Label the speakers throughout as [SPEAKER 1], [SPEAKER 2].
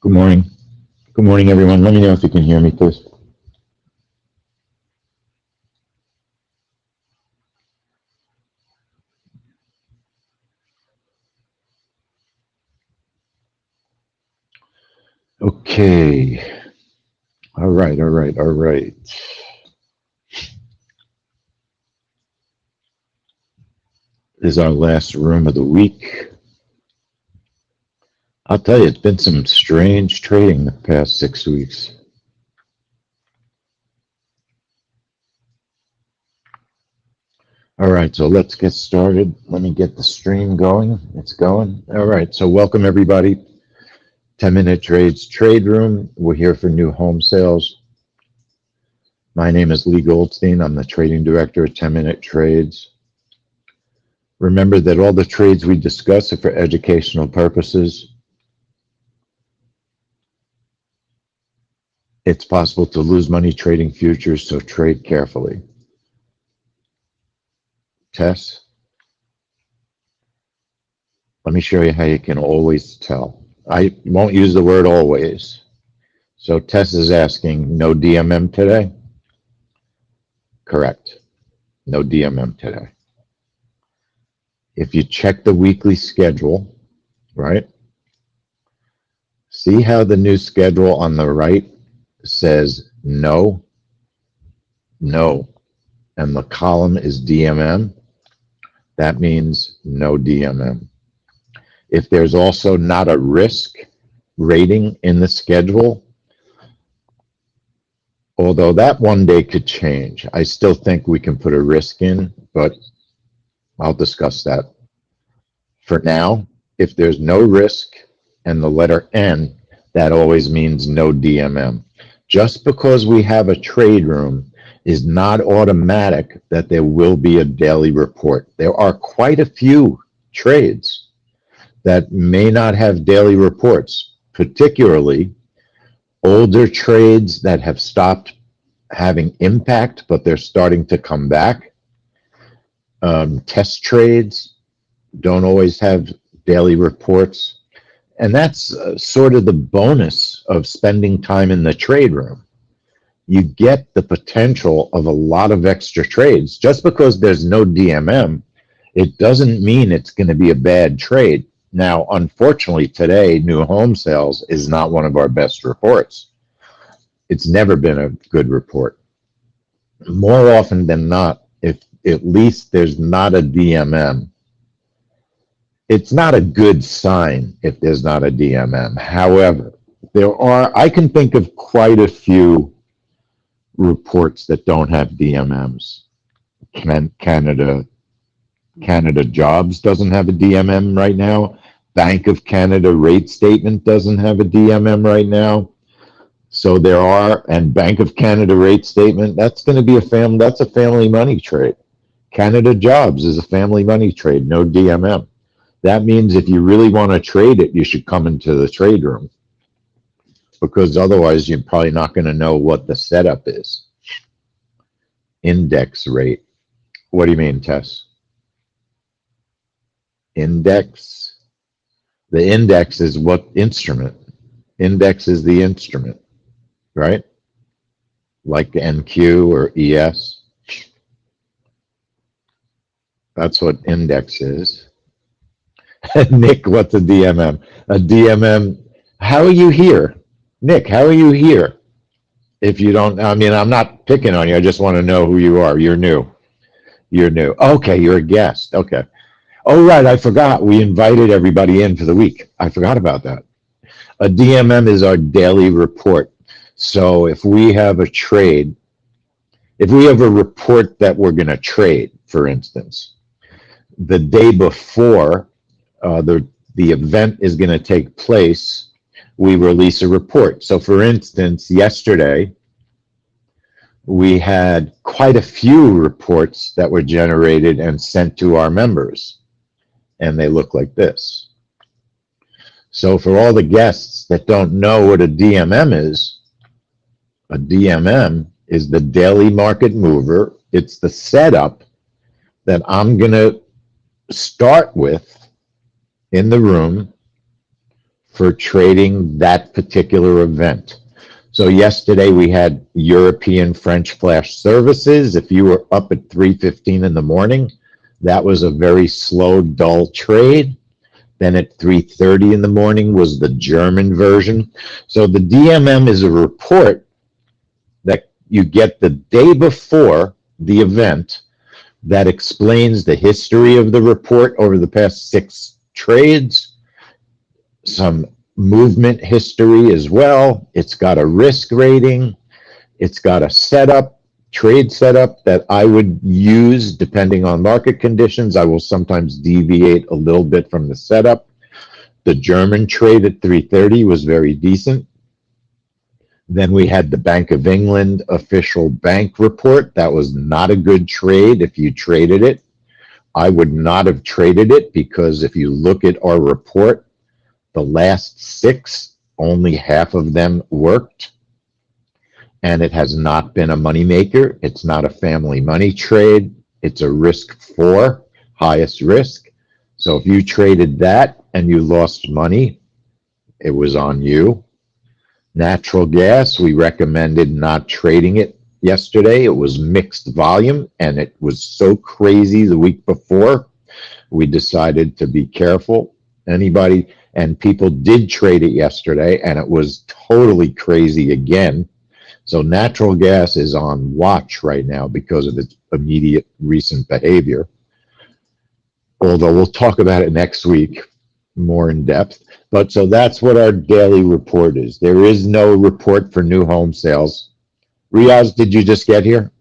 [SPEAKER 1] Good morning. Good morning, everyone. Let me know if you can hear me, please. Okay. All right. This is our last room of the week. I'll tell you, it's been some strange trading the past 6 weeks. All right, so let's get started. Let me get the stream going. It's going. All right, so welcome everybody. 10-minute trades trade room. We're here for new home sales. My name is Lee Goldstein. I'm the trading director of 10-minute trades. Remember that all the trades we discuss are for educational purposes. It's possible to lose money trading futures, so trade carefully. Tess, let me show you how you can always tell. I won't use the word always. So Tess is asking, no DMM today? Correct. No DMM today. If you check the weekly schedule, right? See how the new schedule on the right says no, and the column is DMM? That means no DMM. If there's also not a risk rating in the schedule, although that one day could change, I still think we can put a risk in, but I'll discuss that. For now, if there's no risk and the letter N, that always means no DMM. Just because we have a trade room is not automatic that there will be a daily report. There are quite a few trades that may not have daily reports, particularly older trades that have stopped having impact, but they're starting to come back. Test trades don't always have daily reports. And that's sort of the bonus of spending time in the trade room. You get the potential of a lot of extra trades. Just because there's no DMM, it doesn't mean it's going to be a bad trade. Now, unfortunately, today, new home sales is not one of our best reports. It's never been a good report. More often than not, if at least there's not a DMM, it's not a good sign if there's not a DMM. However, I can think of quite a few reports that don't have DMMs. Canada Jobs doesn't have a DMM right now. Bank of Canada rate statement doesn't have a DMM right now. So there are, and Bank of Canada rate statement, that's going to be that's a family money trade. Canada Jobs is a family money trade, no DMM. That means if you really want to trade it, you should come into the trade room, because otherwise you're probably not going to know what the setup is. Index rate. What do you mean, Tess? Index? The index is what instrument? Index is the instrument, right? Like NQ or ES. That's what index is. Nick, what's a DMM? A DMM, how are you here? Nick, how are you here? If you don't, I mean, I'm not picking on you. I just want to know who you are. You're new. You're new. Okay, you're a guest. Okay. Oh, right, I forgot. We invited everybody in for the week. I forgot about that. A DMM is our daily report. So if we have a trade, if we have a report that we're going to trade, for instance, the day before the event is going to take place, we release a report. So for instance, yesterday, we had quite a few reports that were generated and sent to our members, and they look like this. So for all the guests that don't know what a DMM is, a DMM is the daily market mover. It's the setup that I'm going to start with in the room for trading that particular event. So yesterday we had European French flash services. If you were up at 3:15 in the morning, that was a very slow, dull trade. Then at 3:30 in the morning was the German version. So the DMM is a report that you get the day before the event that explains the history of the report over the past 6 trades, some movement history as well. It's got a risk rating. It's got a setup, trade setup that I would use depending on market conditions. I will sometimes deviate a little bit from the setup. The German trade at 3:30 was very decent. Then we had the Bank of England official bank report. That was not a good trade if you traded it. I would not have traded it because if you look at our report, the last 6, only half of them worked. And it has not been a moneymaker. It's not a family money trade. It's a risk 4, highest risk. So if you traded that and you lost money, it was on you. Natural gas, we recommended not trading it yesterday. It was mixed volume and it was so crazy the week before. We decided to be careful. And people did trade it yesterday and it was totally crazy again. So natural gas is on watch right now because of its immediate recent behavior. Although we'll talk about it next week more in depth. But so that's what our daily report is. There is no report for new home sales. Riaz, did you just get here?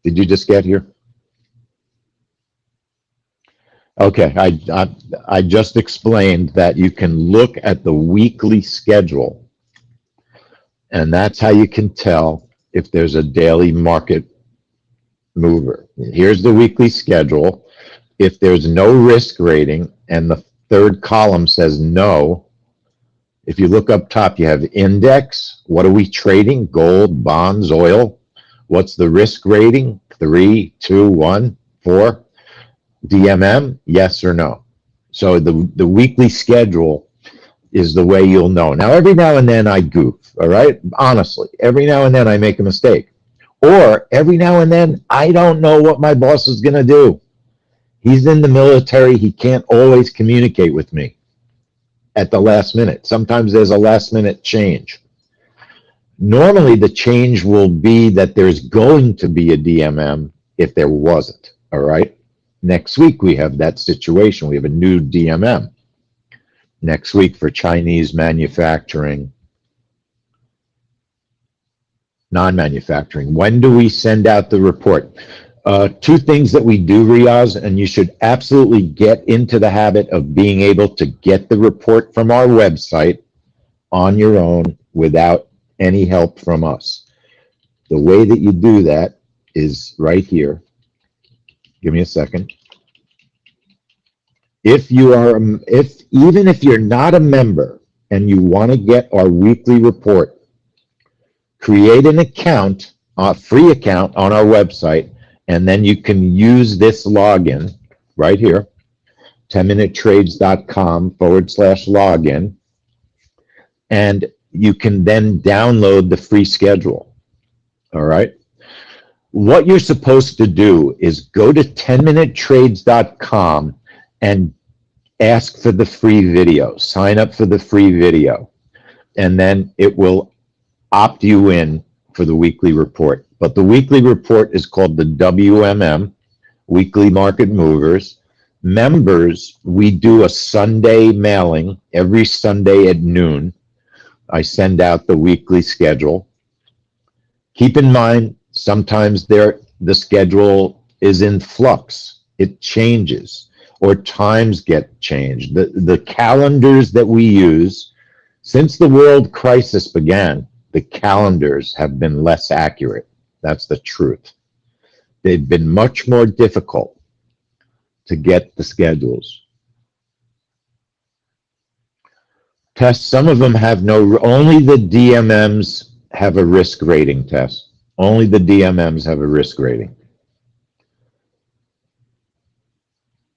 [SPEAKER 1] Did you just get here? Okay, I just explained that you can look at the weekly schedule, and that's how you can tell if there's a daily market mover. Here's the weekly schedule. If there's no risk rating and the third column says no, if you look up top, you have index. What are we trading? Gold, bonds, oil. What's the risk rating? 3, 2, 1, 4. DMM, yes or no. So the weekly schedule is the way you'll know. Now, every now and then I goof, all right? Honestly, every now and then I make a mistake. Or every now and then I don't know what my boss is going to do. He's in the military. He can't always communicate with me at the last minute. Sometimes there's a last minute change. Normally the change will be that there's going to be a DMM if there wasn't, all right? Next week, we have that situation. We have a new DMM. Next week for Chinese manufacturing, non-manufacturing. When do we send out the report? 2 things that we do, Riaz, and you should absolutely get into the habit of being able to get the report from our website on your own without any help from us. The way that you do that is right here. Give me a second. Even if you're not a member and you want to get our weekly report, create an account, a free account on our website, and then you can use this login right here, 10minutetrades.com/login, and you can then download the free schedule. All right. What you're supposed to do is go to 10minutetrades.com and ask for the free video, sign up for the free video, and then it will opt you in for the weekly report. But the weekly report is called the WMM, Weekly Market Movers. Members, we do a Sunday mailing every Sunday at noon. I send out the weekly schedule. Keep in mind, sometimes the schedule is in flux. It changes, or times get changed. The calendars that we use, since the world crisis began, the calendars have been less accurate. That's the truth. They've been much more difficult to get the schedules. Tests, some of them have only the DMMs have a risk rating test. Only the DMMs have a risk rating.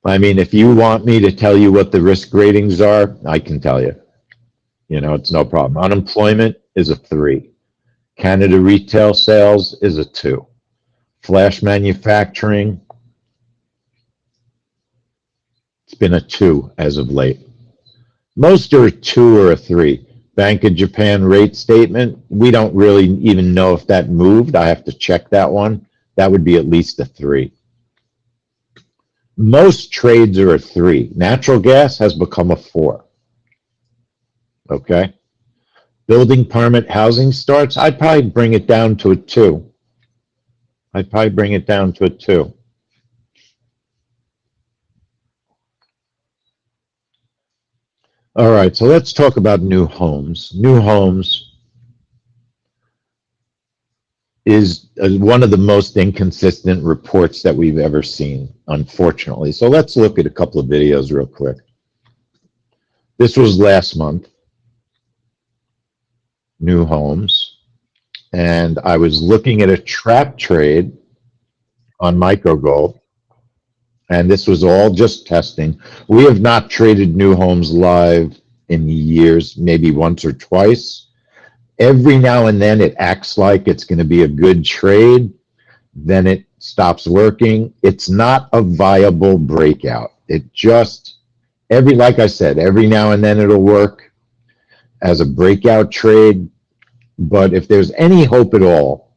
[SPEAKER 1] I mean, if you want me to tell you what the risk ratings are, I can tell you. You know, it's no problem. Unemployment is a 3. Canada retail sales is a 2. Flash manufacturing, it's been a 2 as of late. Most are a 2 or a 3. Bank of Japan rate statement, we don't really even know if that moved. I have to check that one. That would be at least a 3. Most trades are a 3. Natural gas has become a 4. Okay. Building permit housing starts, I'd probably bring it down to a 2. I'd probably bring it down to a 2. All right, so let's talk about new homes. New homes is one of the most inconsistent reports that we've ever seen, unfortunately. So let's look at a couple of videos real quick. This was last month, new homes, and I was looking at a trap trade on microgold, and this was all just testing. We have not traded new homes live in years, maybe once or twice. Every now and then it acts like it's going to be a good trade, then it stops working. It's not a viable breakout. It just, like I said, every now and then it'll work as a breakout trade. But if there's any hope at all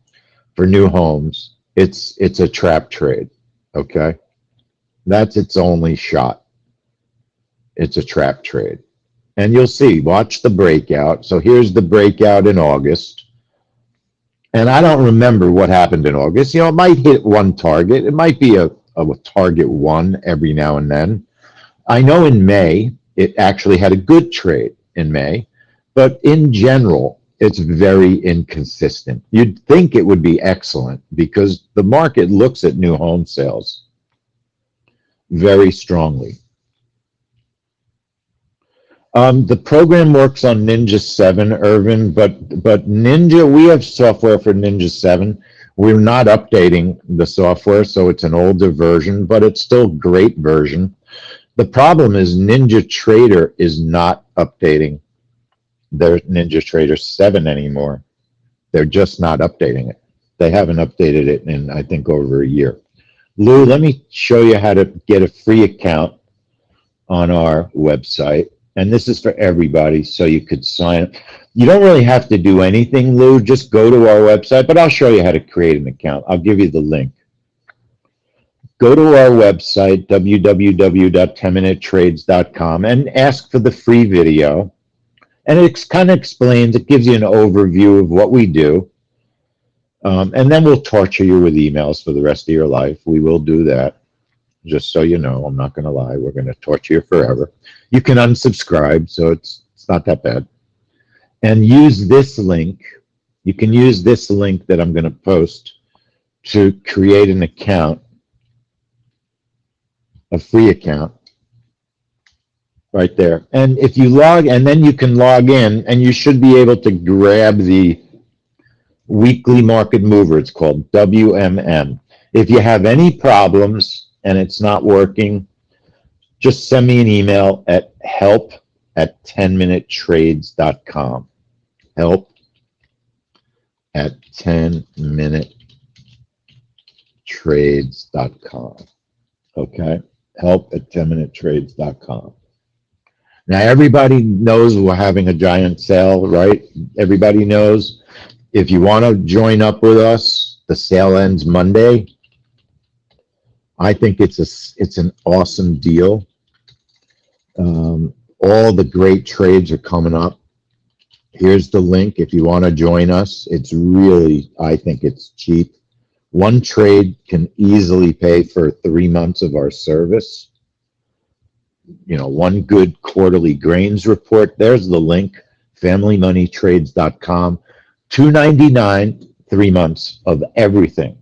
[SPEAKER 1] for new homes, it's a trap trade. Okay, that's its only shot. It's a trap trade. And you'll see, watch the breakout. So here's the breakout in August. And I don't remember what happened in August. You know, it might hit one target. It might be a target 1 every now and then. I know in May, it actually had a good trade in May. But in general, it's very inconsistent. You'd think it would be excellent because the market looks at new home sales very strongly. The program works on Ninja 7, Irvin, but Ninja, we have software for Ninja 7. We're not updating the software, so it's an older version, but it's still a great version. The problem is Ninja Trader is not updating their Ninja Trader 7 anymore. They're just not updating it. They haven't updated it in, I think, over a year. Lou, let me show you how to get a free account on our website. And this is for everybody, so you could sign up. You don't really have to do anything, Lou. Just go to our website, but I'll show you how to create an account. I'll give you the link. Go to our website, www.10minutetrades.com, and ask for the free video. And it kind of explains, it gives you an overview of what we do. And then we'll torture you with emails for the rest of your life. We will do that. Just so you know, I'm not going to lie. We're going to torture you forever. You can unsubscribe, so it's not that bad. And use this link. You can use this link that I'm going to post to create an account, a free account, right there. And if you and then you can log in, and you should be able to grab the weekly market mover. It's called WMM. If you have any problems and it's not working, just send me an email at help@10minutetrades.com. help@10minutetrades.com. Okay? help@10minutetrades.com. Now, everybody knows we're having a giant sale, right? Everybody knows. If you want to join up with us, the sale ends Monday. I think it's an awesome deal. All the great trades are coming up. Here's the link if you want to join us. It's really, I think it's cheap. One trade can easily pay for 3 months of our service. You know, one good quarterly grains report. There's the link, familymoneytrades.com. $2.99, 3 months of everything.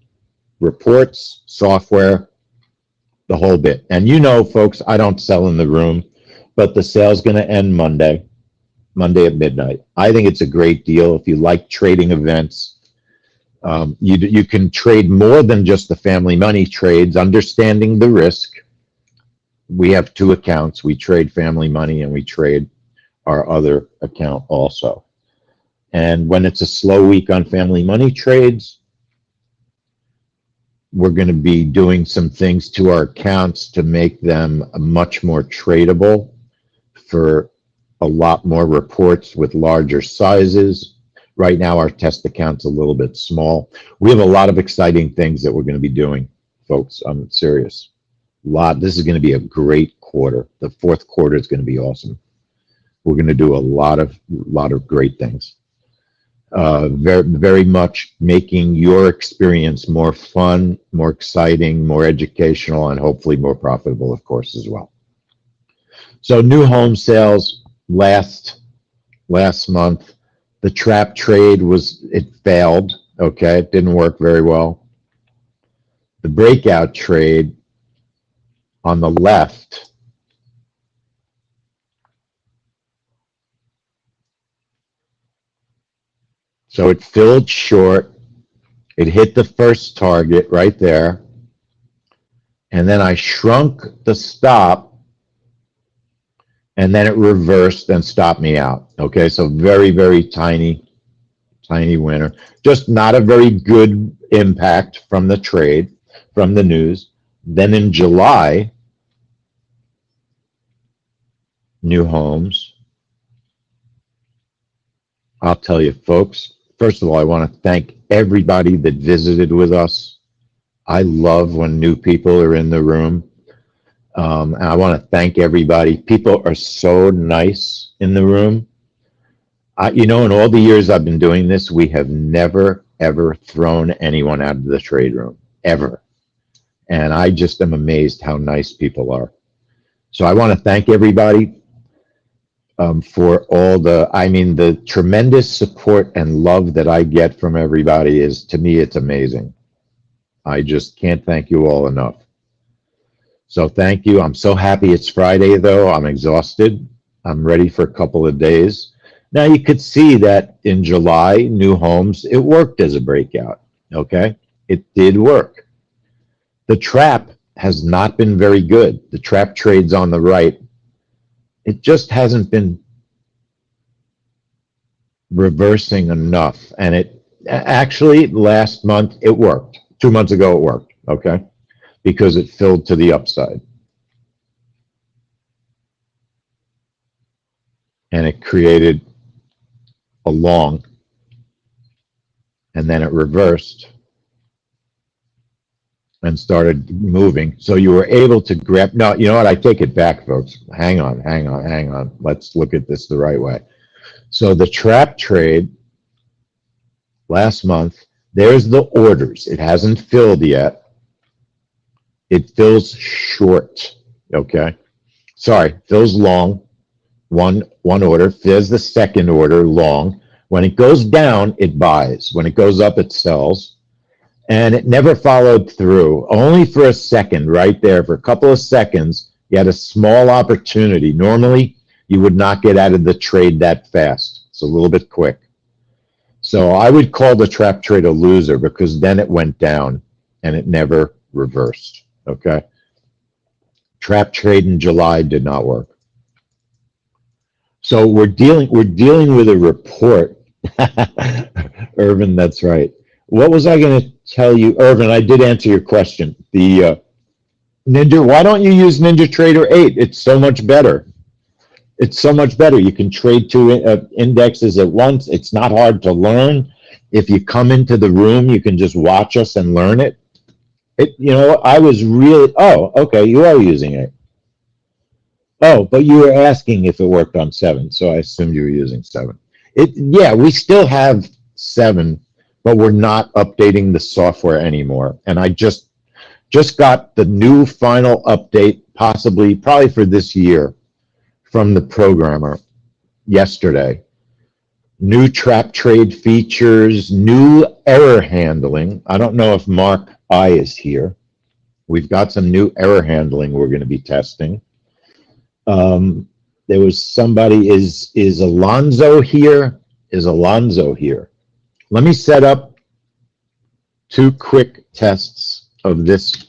[SPEAKER 1] Reports, software, the whole bit. And you know, folks, I don't sell in the room, but the sale's going to end Monday at midnight. I think it's a great deal. If you like trading events, you can trade more than just the family money trades, understanding the risk. we have two accounts. We trade family money and we trade our other account also. And when it's a slow week on family money trades, we're going to be doing some things to our accounts to make them much more tradable for a lot more reports with larger sizes. Right now, our test account's a little bit small. We have a lot of exciting things that we're going to be doing, folks. I'm serious. This is going to be a great quarter. The fourth quarter is going to be awesome. We're going to do a lot of great things. Very much making your experience more fun, more exciting, more educational, and hopefully more profitable, of course, as well. So new home sales last month, the trap trade it failed. Okay, it didn't work very well. The breakout trade on the left so it filled short. It hit the first target right there. And then I shrunk the stop, and then it reversed and stopped me out. Okay, so very, very tiny winner. Just not a very good impact from the trade, from the news. Then in July, new homes. I'll tell you, folks, first of all, I want to thank everybody that visited with us. I love when new people are in the room. And I want to thank everybody. People are so nice in the room. In all the years I've been doing this, we have never, ever thrown anyone out of the trade room, ever. And I just am amazed how nice people are. So I want to thank everybody for all the tremendous support and love that I get from everybody is, to me, it's amazing. I just can't thank you all enough. So thank you. I'm so happy it's Friday, though. I'm exhausted. I'm ready for a couple of days. Now, you could see that in July, new homes, it worked as a breakout, okay? It did work. The trap has not been very good. The trap trades on the right. It just hasn't been reversing enough. And it actually, last month, it worked. 2 months ago, it worked, okay? Because it filled to the upside. And it created a long, and then it reversed and started moving. So you were able to grab, no, you know what, I take it back, folks. Hang on. Let's look at this the right way. So the trap trade last month, there's the orders. It hasn't filled yet. It fills short, okay? Sorry, fills long, one order. There's the second order, long. When it goes down, it buys. When it goes up, it sells. And it never followed through, only for a second right there. For a couple of seconds, you had a small opportunity. Normally, you would not get out of the trade that fast. It's a little bit quick. So I would call the trap trade a loser because then it went down and it never reversed. Okay. Trap trade in July did not work. So we're dealing with a report. Irvin, that's right. What was I going to tell you, Irvin? I did answer your question. The Ninja. Why don't you use NinjaTrader 8? It's so much better. It's so much better. You can trade two indexes at once. It's not hard to learn. If you come into the room, you can just watch us and learn it. I was really, oh, okay, you are using it. Oh, but you were asking if it worked on 7, so I assumed you were using 7. Yeah, we still have 7, but we're not updating the software anymore. And I just got the new final update, probably for this year, from the programmer yesterday. New trap trade features, new error handling. I don't know if Mark I is here. We've got some new error handling we're going to be testing. There was somebody, is Alonzo here? Is Alonzo here? Let me set up 2 quick tests of this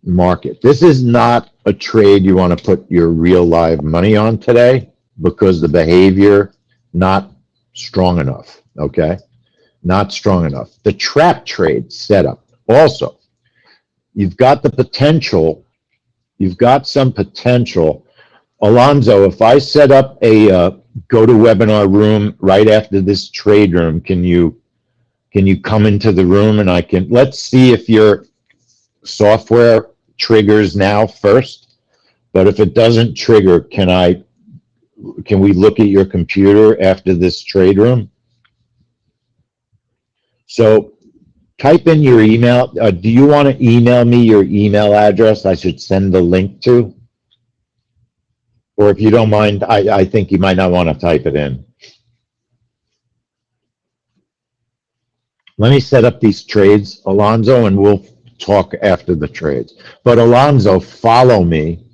[SPEAKER 1] market. This is not a trade you want to put your real live money on today because the behavior not strong enough, okay? Not strong enough. The trap trade setup also, you've got the potential, you've got some potential. Alonzo, if I set up a go to webinar room right after this trade room, can you come into the room and let's see if your software triggers now first. But if it doesn't trigger, can we look at your computer after this trade room? So type in your email. Do you want to email me your email address I should send the link to? Or if you don't mind, I think you might not want to type it in. Let me set up these trades, Alonzo, and we'll talk after the trades. But Alonzo, follow me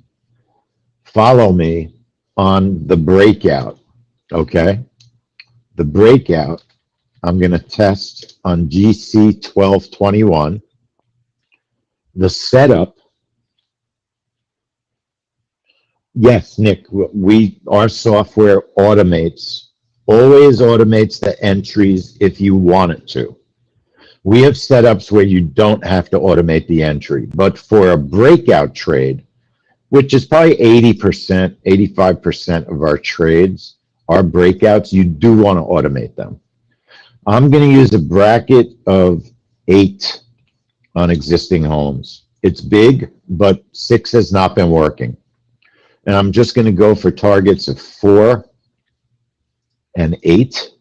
[SPEAKER 1] on the breakout, okay? The breakout, I'm going to test on GC 1221. The setup, yes, Nick, our software always automates the entries if you want it to. We have setups where you don't have to automate the entry, but for a breakout trade, which is probably 80%, 85% of our trades, our breakouts, you do want to automate them. I'm going to use a bracket of 8 on existing homes. It's big, but 6 has not been working. And I'm just going to go for targets of 4 and 8,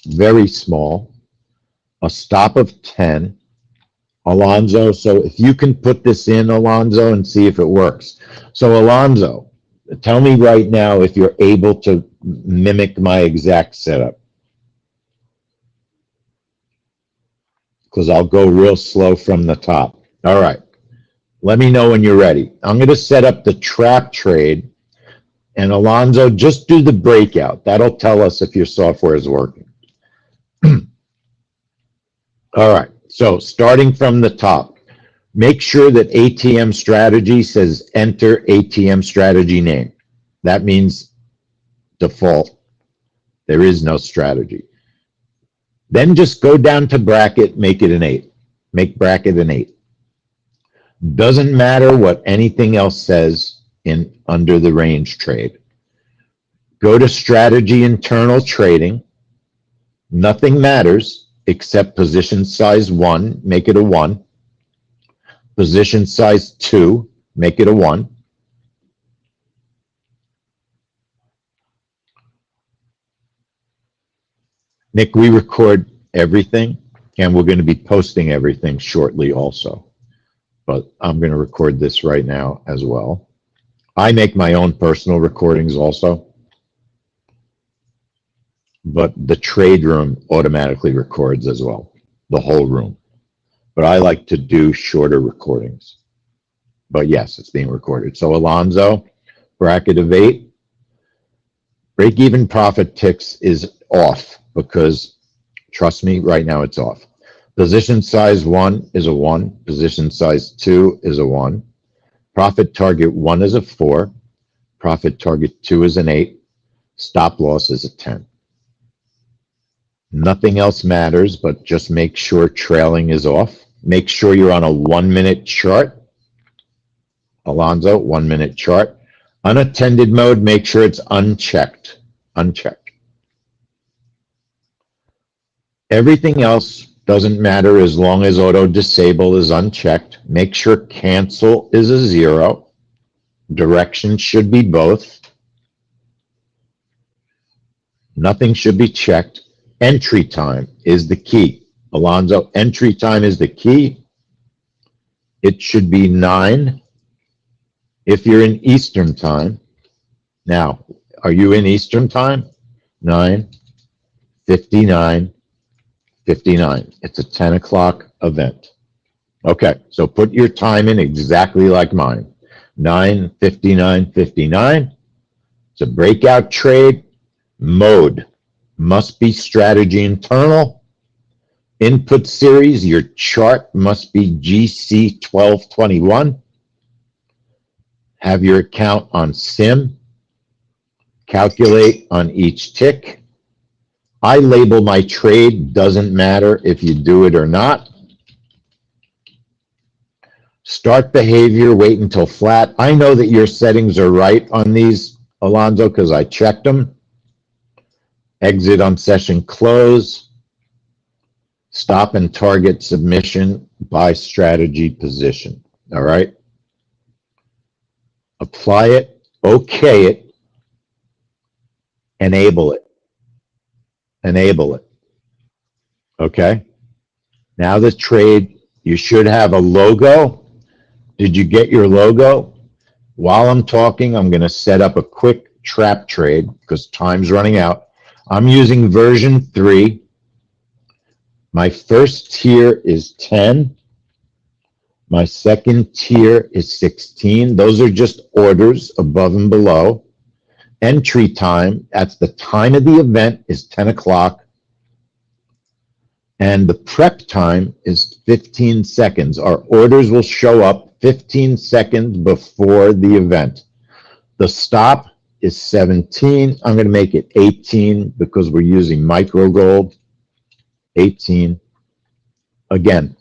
[SPEAKER 1] very small. A stop of 10. Alonzo, so if you can put this in, Alonzo, and see if it works. So Alonzo, tell me right now if you're able to mimic my exact setup. Because I'll go real slow from the top. All right. Let me know when you're ready. I'm going to set up the trap trade. And Alonzo, just do the breakout. That'll tell us if your software is working. All right, so starting from the top, make sure that ATM strategy says enter ATM strategy name. That means default. There is no strategy. Then just go down to bracket, make it an 8. Make bracket an 8. Doesn't matter what anything else says under the range trade. Go to strategy internal trading. Nothing matters except position size 1, make it a 1. Position size 2, make it a 1. Nick, we record everything, and we're going to be posting everything shortly also. But I'm going to record this right now as well. I make my own personal recordings also. But the trade room automatically records as well, the whole room. But I like to do shorter recordings. But yes, it's being recorded. So Alonzo, bracket of 8. Break-even profit ticks is off because, trust me, right now it's off. Position size 1 is a 1. Position size 2 is a 1. Profit target 1 is a 4. Profit target 2 is an 8. Stop loss is a 10. Nothing else matters, but just make sure trailing is off. Make sure you're on a 1-minute chart. Alonzo, 1-minute chart. Unattended mode, make sure it's unchecked. Unchecked. Everything else doesn't matter as long as auto disable is unchecked. Make sure cancel is a 0. Direction should be both. Nothing should be checked. Entry time is the key. Alonzo, entry time is the key. It should be 9 if you're in Eastern time. Now, are you in Eastern time? 9:59, 59. It's a 10 o'clock event. Okay, so put your time in exactly like mine. 9:59, 59. It's a breakout trade. Mode must be strategy internal. Input series, your chart must be GC 1221. have your account on sim, calculate on each tick. I label my trade, doesn't matter if you do it or not. Start behavior, wait until flat. I know that your settings are right on these, Alonzo, because I checked them. Exit on session close. Stop and target submission by strategy position. All right. Apply it, okay it, enable it. Enable it. Okay. Now the trade, you should have a logo. Did you get your logo? While I'm talking, I'm going to set up a quick trap trade because time's running out. I'm using version 3. My first tier is 10. My second tier is 16. Those are just orders above and below. Entry time, that's the time of the event, is 10 o'clock. And the prep time is 15 seconds. Our orders will show up 15 seconds before the event. The stop is 17. I'm going to make it 18 because we're using micro gold. 18. Again,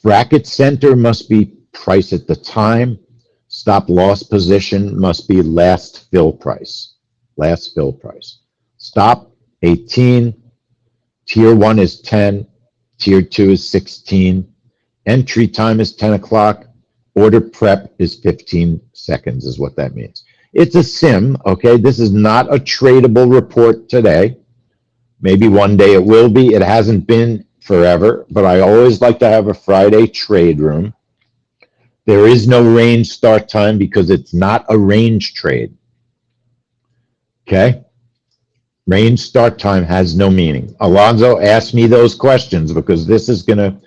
[SPEAKER 1] bracket center must be price at the time. Stop loss position must be last fill price. Last fill price. Stop 18. Tier 1 is 10. Tier 2 is 16. Entry time is 10 o'clock. Order prep is 15 seconds is what that means. It's a sim, okay? This is not a tradable report today. Maybe one day it will be. It hasn't been forever, but I always like to have a Friday trade room. There is no range start time because it's not a range trade. Okay? Range start time has no meaning. Alonzo asked me those questions because this is gonna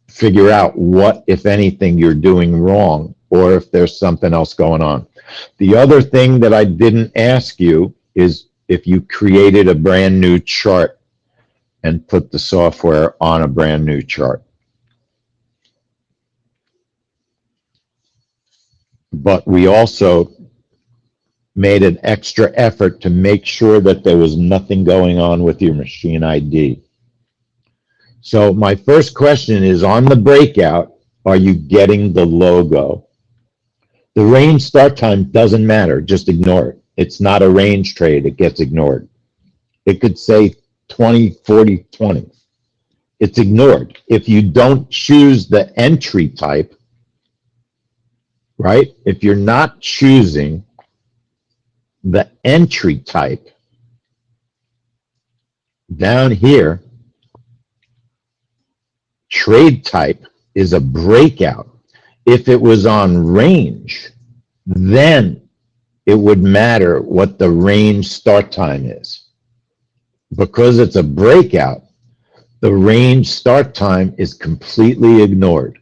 [SPEAKER 1] figure out what, if anything, you're doing wrong or if there's something else going on. The other thing that I didn't ask you is if you created a brand new chart and put the software on a brand new chart. But we also made an extra effort to make sure that there was nothing going on with your machine ID. So my first question is, on the breakout, are you getting the logo? The range start time doesn't matter, just ignore it. It's not a range trade, it gets ignored. It could say 20, 40, 20. It's ignored. If you don't choose the entry type, right? If you're not choosing the entry type down here, trade type is a breakout. If it was on range, then it would matter what the range start time is. Because it's a breakout, the range start time is completely ignored.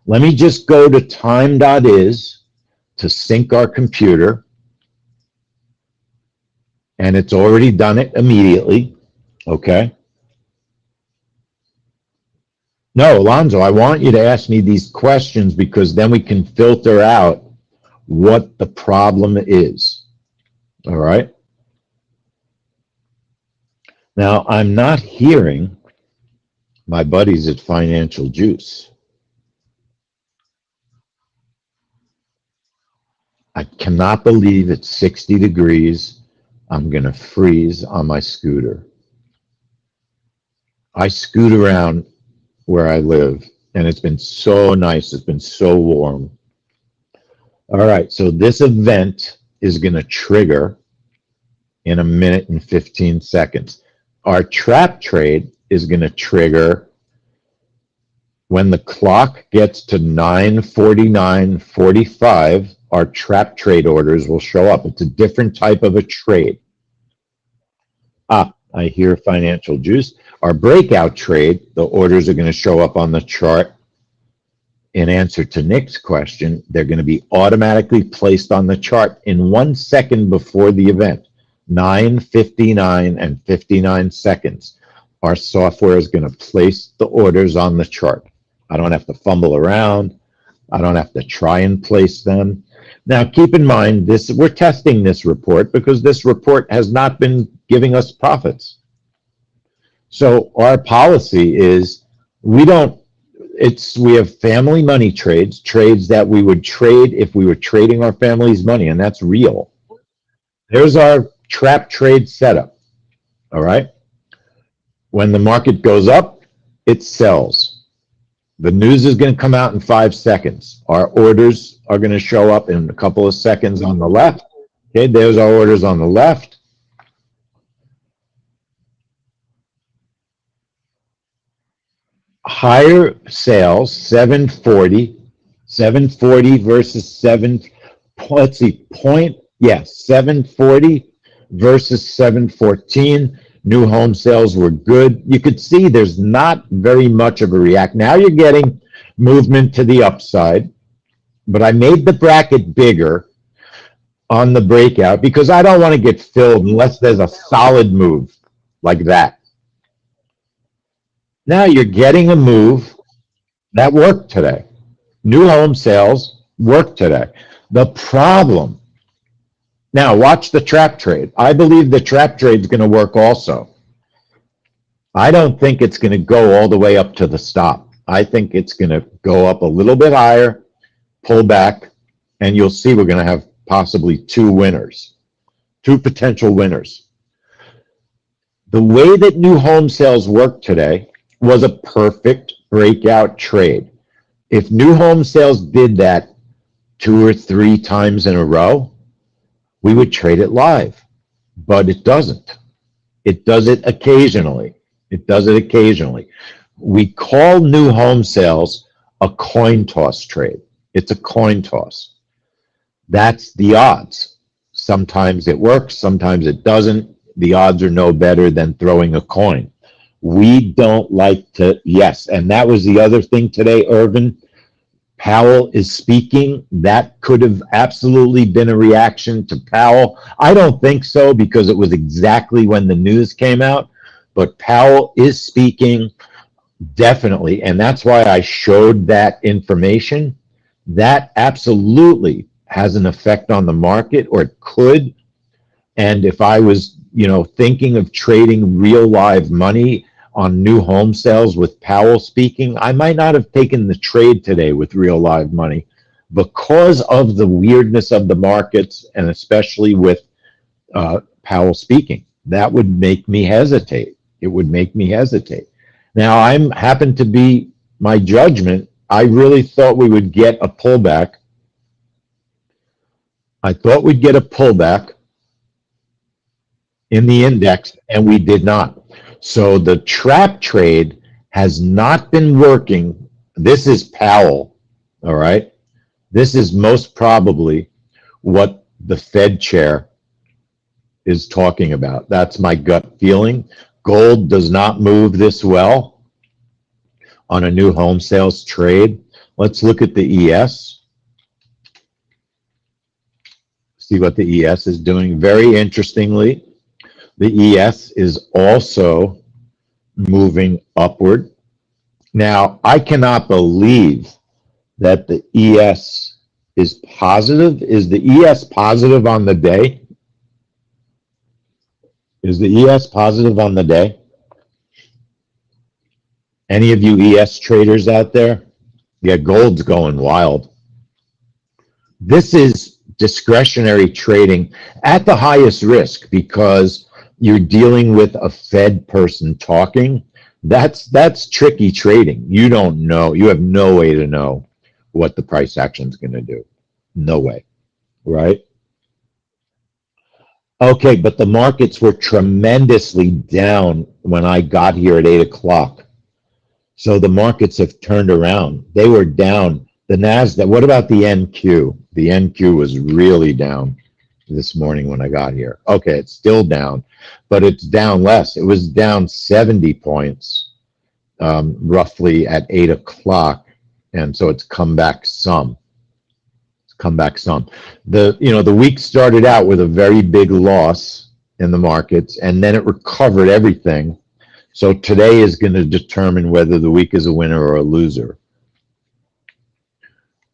[SPEAKER 1] Let me just go to time.is to sync our computer. And it's already done it immediately, okay? No, Alonzo, I want you to ask me these questions because then we can filter out what the problem is, all right? Now, I'm not hearing my buddies at Financial Juice. I cannot believe it's 60 degrees. I'm going to freeze on my scooter. I scoot around where I live, and it's been so nice. It's been so warm. All right, so this event is going to trigger in 1 minute and 15 seconds. Our trap trade is going to trigger when the clock gets to 9:49:45. Our trap trade orders will show up. It's a different type of a trade. I hear Financial Juice. Our breakout trade, the orders are going to show up on the chart. In answer to Nick's question, they're going to be automatically placed on the chart in 1 second before the event, 9:59 and 59 seconds. Our software is going to place the orders on the chart. I don't have to fumble around. I don't have to try and place them. Now, keep in mind, we're testing this report because this report has not been giving us profits. So our policy is we don't, we have family money trades that we would trade if we were trading our family's money, and that's real. There's our trap trade setup, all right? When the market goes up, it sells. The news is going to come out in 5 seconds. Our orders are going to show up in a couple of seconds on the left. Okay, there's our orders on the left. Higher sales, 740 versus 740 versus 714. New home sales were good. You could see there's not very much of a react. Now you're getting movement to the upside, but I made the bracket bigger on the breakout because I don't want to get filled unless there's a solid move like that. Now you're getting a move that worked today. New home sales worked today. The problem, now watch the trap trade. I believe the trap trade is going to work also. I don't think it's going to go all the way up to the stop. I think it's going to go up a little bit higher, pull back, and you'll see we're going to have possibly two potential winners. The way that new home sales worked today was a perfect breakout trade. If new home sales did that 2 or 3 times in a row, we would trade it live, but it doesn't. It does it occasionally. We call new home sales a coin toss trade. It's a coin toss. That's the odds. Sometimes it works, sometimes it doesn't. The odds are no better than throwing a coin. We don't like to, yes, and that was the other thing today, Irvin. Powell is speaking. That could have absolutely been a reaction to Powell. I don't think so because it was exactly when the news came out, but Powell is speaking definitely, and that's why I showed that information. That absolutely has an effect on the market, or it could. And if I was, thinking of trading real live money on new home sales with Powell speaking, I might not have taken the trade today with real live money because of the weirdness of the markets, and especially with Powell speaking. That would make me hesitate. It would make me hesitate. Now, happened to be my judgment. I really thought we would get a pullback. I thought we'd get a pullback in the index, and we did not. So the trap trade has not been working. This is Powell, all right? This is most probably what the Fed chair is talking about. That's my gut feeling. Gold does not move this well on a new home sales trade. Let's look at the ES. See what the ES is doing. Very interestingly, the ES is also moving upward. Now, I cannot believe that the ES is positive. Is the ES positive on the day? Is the ES positive on the day? Any of you ES traders out there? Yeah, gold's going wild. This is discretionary trading at the highest risk because you're dealing with a Fed person talking. That's tricky trading. You don't know. You have no way to know what the price action is going to do. No way, right? Okay, but the markets were tremendously down when I got here at 8 o'clock. So the markets have turned around. They were down. The NASDAQ, what about the NQ? The NQ was really down this morning when I got here. Okay, it's still down, but it's down less. It was down 70 points roughly at 8 o'clock, and so it's come back some. The week started out with a very big loss in the markets, and then it recovered everything. So today is going to determine whether the week is a winner or a loser.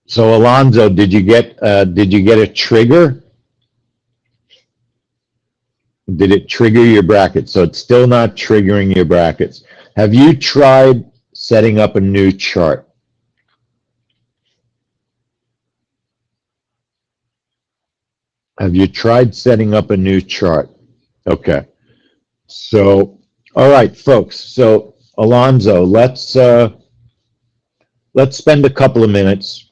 [SPEAKER 1] So Alonzo, did you get a trigger? Did it trigger your brackets? So it's still not triggering your brackets. Have you tried setting up a new chart? Have you tried setting up a new chart? Okay. So, all right, folks. So, Alonzo, let's spend a couple of minutes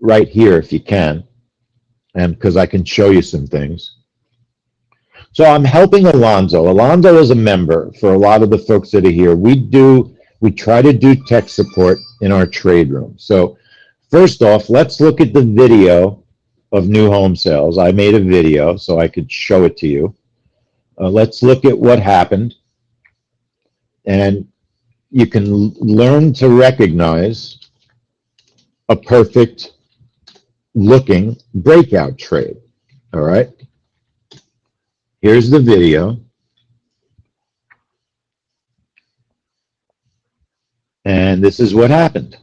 [SPEAKER 1] right here if you can, and because I can show you some things. So I'm helping Alonzo. Alonzo is a member for a lot of the folks that are here. We try to do tech support in our trade room. So first off, let's look at the video of new home sales. I made a video so I could show it to you. Let's look at what happened. And you can learn to recognize a perfect looking breakout trade. All right. Here's the video. And this is what happened.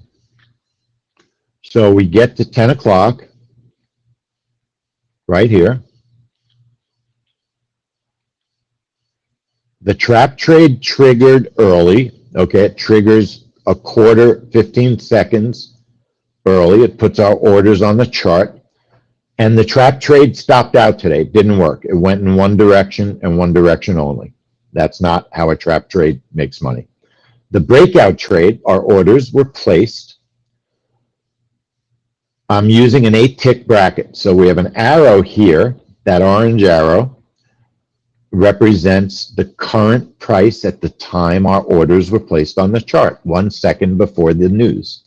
[SPEAKER 1] So we get to 10 o'clock right here. The trap trade triggered early. Okay, it triggers a quarter, 15 seconds early. It puts our orders on the chart. And the trap trade stopped out today. It didn't work. It went in one direction and one direction only. That's not how a trap trade makes money. The breakout trade, our orders were placed. I'm using an 8-tick bracket. So we have an arrow here. That orange arrow represents the current price at the time our orders were placed on the chart, 1 second before the news.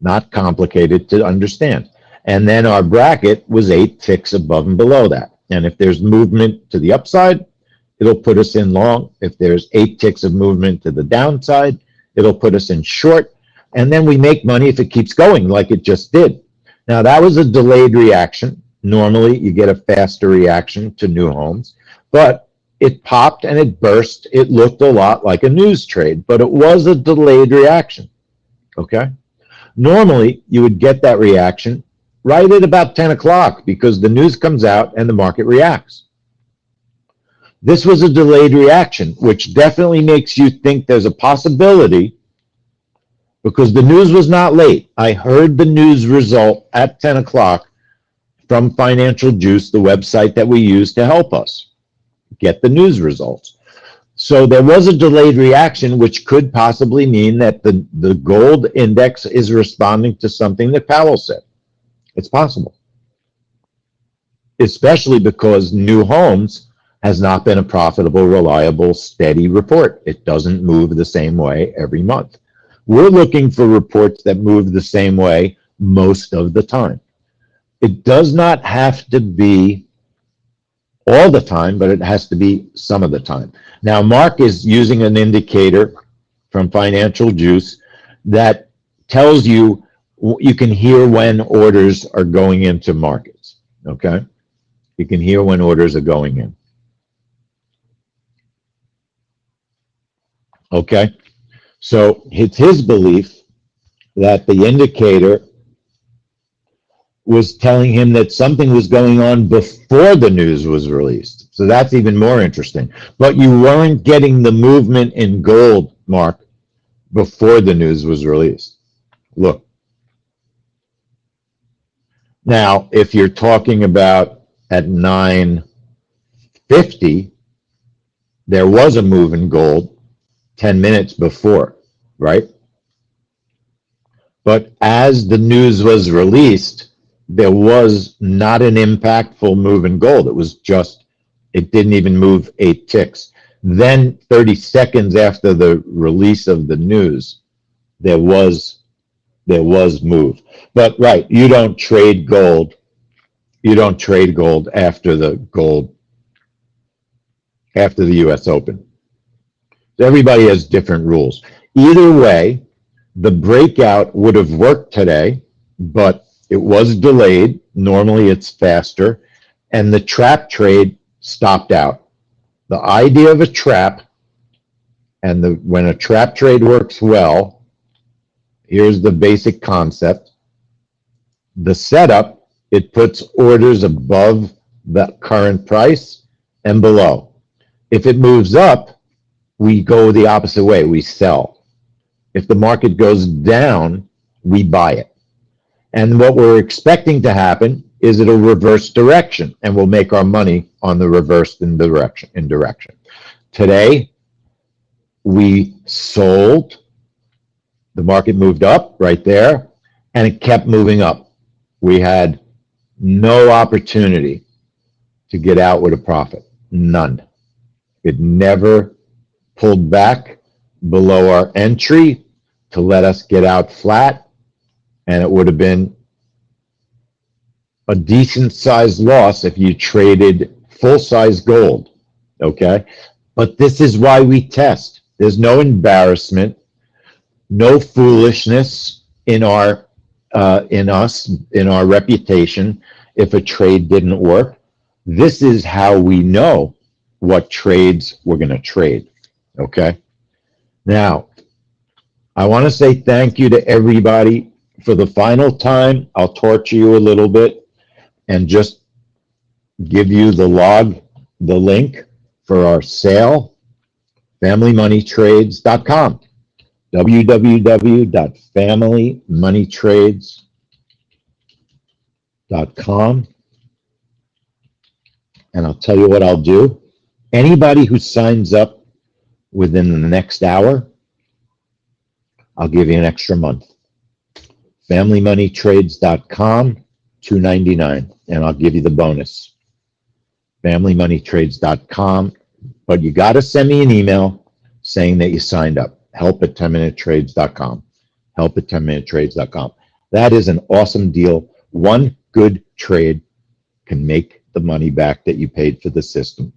[SPEAKER 1] Not complicated to understand. And then our bracket was 8 ticks above and below that. And if there's movement to the upside, it'll put us in long. If there's 8 ticks of movement to the downside, it'll put us in short. And then we make money if it keeps going like it just did. Now, that was a delayed reaction. Normally, you get a faster reaction to new homes. But it popped and it burst. It looked a lot like a news trade, but it was a delayed reaction. Okay? Normally, you would get that reaction right at about 10 o'clock because the news comes out and the market reacts. This was a delayed reaction, which definitely makes you think there's a possibility because the news was not late. I heard the news result at 10 o'clock from Financial Juice, the website that we use to help us get the news results. So there was a delayed reaction, which could possibly mean that the gold index is responding to something that Powell said. It's possible. Especially because new homes has not been a profitable, reliable, steady report. It doesn't move the same way every month. We're looking for reports that move the same way most of the time. It does not have to be all the time, but it has to be some of the time. Now, Mark is using an indicator from Financial Juice that tells you you can hear when orders are going into markets, okay? You can hear when orders are going in. Okay, so it's his belief that the indicator was telling him that something was going on before the news was released. So that's even more interesting. But you weren't getting the movement in gold, Mark, before the news was released. Look. Now, if you're talking about at 9:50, there was a move in gold 10 minutes before, right? But as the news was released, there was not an impactful move in gold. It was just, it didn't even move 8 ticks. Then 30 seconds after the release of the news, there was move. But right, you don't trade gold. You don't trade gold after the US Open. So everybody has different rules. Either way, the breakout would have worked today, but it was delayed. Normally it's faster. And the trap trade stopped out. The idea of a trap, and when a trap trade works well, here's the basic concept. The setup, it puts orders above the current price and below. If it moves up, we go the opposite way, we sell. If the market goes down, we buy it. And what we're expecting to happen is it'll reverse direction, and we'll make our money on the reversed in direction. Today, we sold, the market moved up right there, and it kept moving up. We had no opportunity to get out with a profit, none. It never pulled back below our entry to let us get out flat, and it would have been a decent sized loss if you traded full size gold, okay? But this is why we test. There's no embarrassment, no foolishness in our in our reputation if a trade didn't work. This is how we know what trades we're going to trade, okay? Now, I want to say thank you to everybody. For the final time, I'll torture you a little bit and just give you the link for our sale, familymoneytrades.com, www.familymoneytrades.com. And I'll tell you what I'll do. Anybody who signs up within the next hour, I'll give you an extra month. familymoneytrades.com, $2.99, and I'll give you the bonus. familymoneytrades.com, but you got to send me an email saying that you signed up. help@10minutetrades.com. help@10minutetrades.com. That is an awesome deal. One good trade can make the money back that you paid for the system.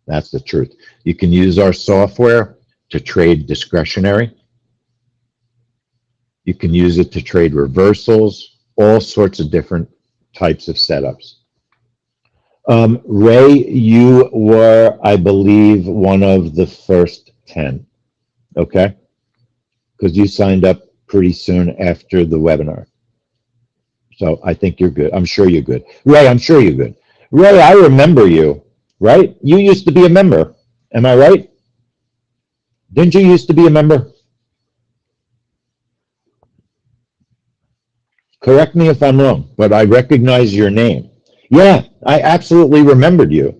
[SPEAKER 1] That's the truth. You can use our software to trade discretionary. You can use it to trade reversals, all sorts of different types of setups. Ray, you were, I believe, one of the first 10, okay? Because you signed up pretty soon after the webinar. So I think you're good. I'm sure you're good. Ray, I'm sure you're good. Ray, I remember you, right? You used to be a member. Am I right? Didn't you used to be a member? Correct me if I'm wrong, but I recognize your name. Yeah, I absolutely remembered you.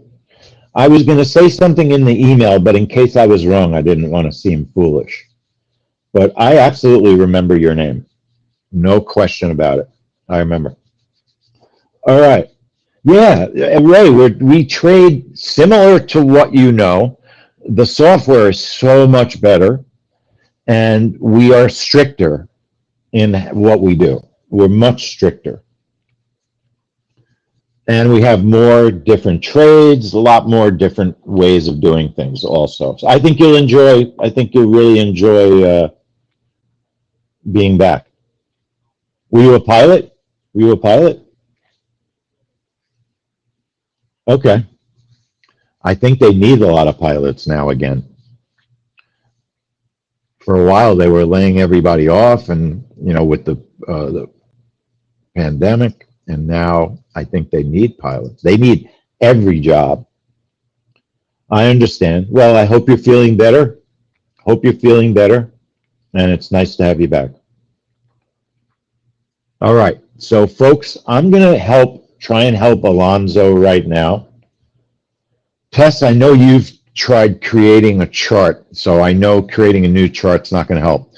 [SPEAKER 1] I was going to say something in the email, but in case I was wrong, I didn't want to seem foolish. But I absolutely remember your name. No question about it. I remember. All right. Yeah, Ray, we trade similar to what you know. The software is so much better, and we are stricter in what we do. We're much stricter. And we have more different trades, a lot more different ways of doing things also. So I think you'll really enjoy being back. Were you a pilot? Were you a pilot? Okay. I think they need a lot of pilots now again. For a while, they were laying everybody off, and with the pandemic, and now I think they need pilots. They need every job. I understand. Well, I hope you're feeling better. Hope you're feeling better, and it's nice to have you back. All right, so folks, I'm going to try and help Alonzo right now. Tess, I know you've tried creating a chart, so I know creating a new chart's not going to help.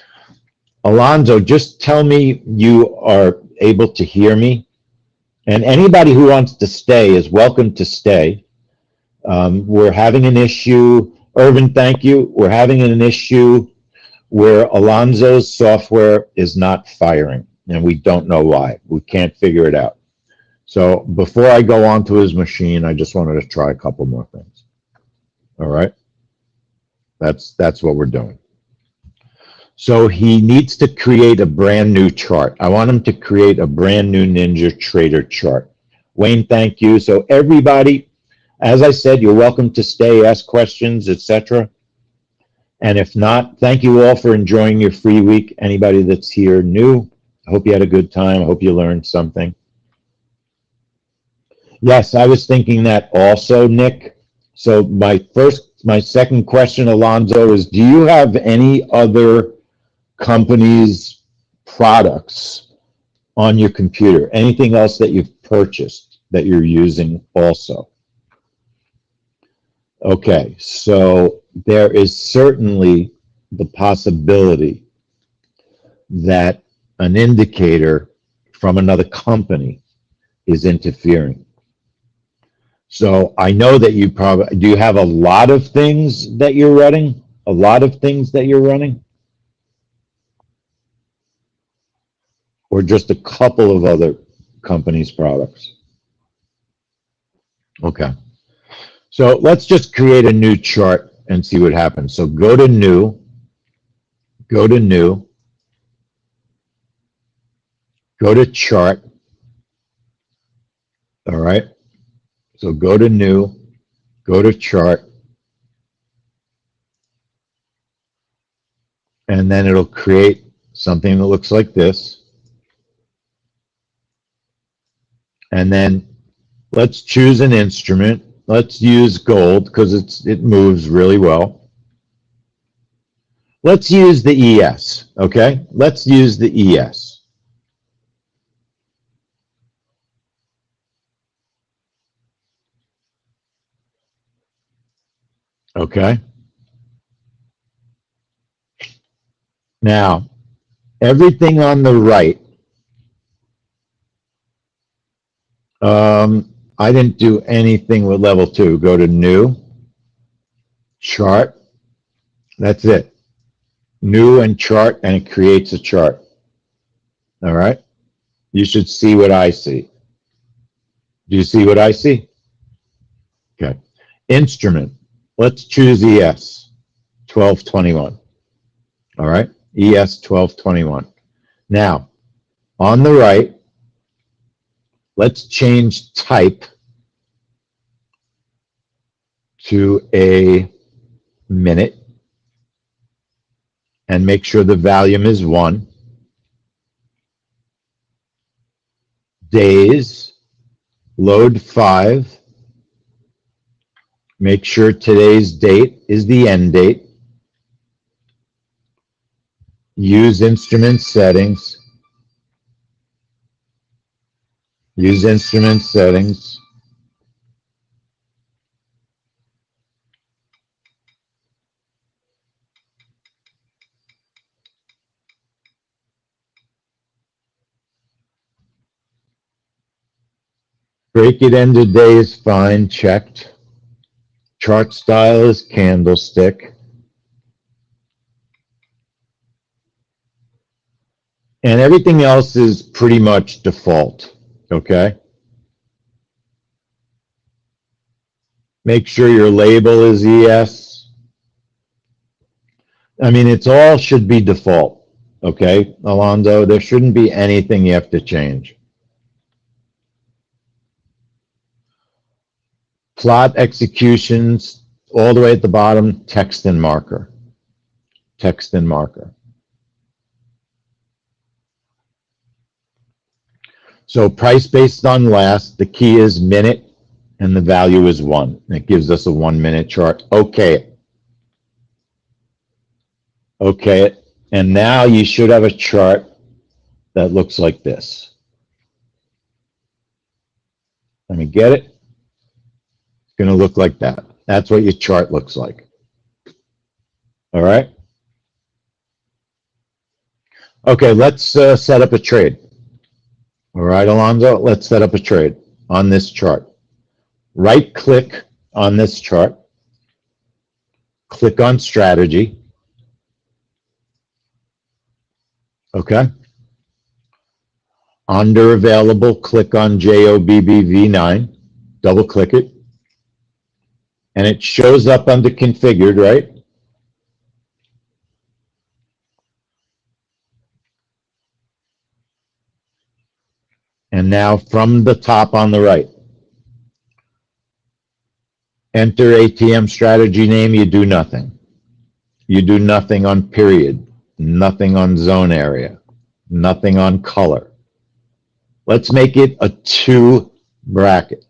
[SPEAKER 1] Alonzo, just tell me you are able to hear me, and anybody who wants to stay is welcome to stay. We're having an issue. Irvin, thank you. We're having an issue where Alonzo's software is not firing, and we don't know why. We can't figure it out. So before I go on to his machine, I just wanted to try a couple more things. All right? That's what we're doing. So he needs to create a brand new chart. I want him to create a brand new Ninja Trader chart. Wayne, thank you. So everybody, as I said, you're welcome to stay, ask questions, etc. And if not, thank you all for enjoying your free week. Anybody that's here new, I hope you had a good time. I hope you learned something. Yes, I was thinking that also, Nick. So my second question, Alonzo, is do you have any other companies' products on your computer? Anything else that you've purchased that you're using also? Okay, so there is certainly the possibility that an indicator from another company is interfering. So I know that you probably, do you have a lot of things that you're running? A lot of things that you're running? Or just a couple of other companies' products? Okay. So let's just create a new chart and see what happens. So go to new, go to new, go to chart. All right. So go to new, go to chart, and then it'll create something that looks like this. And then let's choose an instrument. Let's use gold because it moves really well. Let's use the ES, okay? Let's use the ES. Okay? Now, everything on the right, I didn't do anything with level 2. Go to new, chart. That's it. New and chart, and it creates a chart. All right? You should see what I see. Do you see what I see? Okay. Instrument. Let's choose ES 1221. All right? ES 1221. Now, on the right, let's change type to a minute and make sure the volume is 1. Days, load 5. Make sure today's date is the end date. Use instrument settings. Use instrument settings. Break it into days, fine, checked. Chart style is candlestick. And everything else is pretty much default, okay? Make sure your label is ES. I mean, it's all should be default, okay, Alonzo? There shouldn't be anything you have to change. Plot executions, all the way at the bottom, text and marker. Text and marker. So price based on last, the key is minute, and the value is 1. It gives us a 1-minute chart. Okay. Okay. And now you should have a chart that looks like this. Let me get it. It's going to look like that. That's what your chart looks like. All right. Okay, let's set up a trade. All right, Alonzo, let's set up a trade on this chart. Right click on this chart. Click on strategy. Okay. Under available, click on JOBBV9. Double click it. And it shows up under configured, right? And now from the top on the right, enter ATM strategy name, you do nothing. You do nothing on period, nothing on zone area. nothing on color. Let's make it a 2 bracket.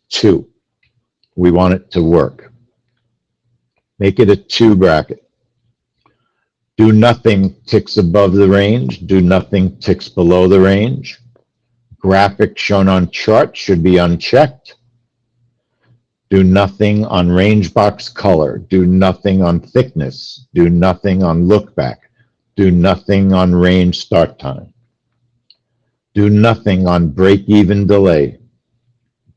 [SPEAKER 1] 2. We want it to work. Make it a 2 bracket. Do nothing ticks above the range. Do nothing ticks below the range. Graphic shown on chart should be unchecked. Do nothing on range box color. Do nothing on thickness. Do nothing on look back. Do nothing on range start time. Do nothing on break-even delay.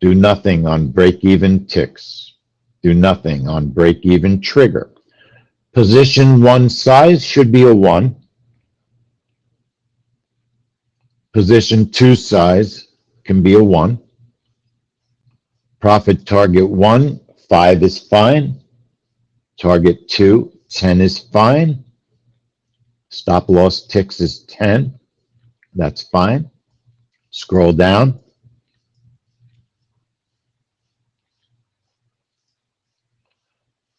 [SPEAKER 1] Do nothing on break-even ticks. Do nothing on break-even trigger. Position 1 size should be a 1. Position 2 size can be a 1. Profit target 1, 5 is fine. Target 2, 10 is fine. Stop loss ticks is 10. That's fine. Scroll down.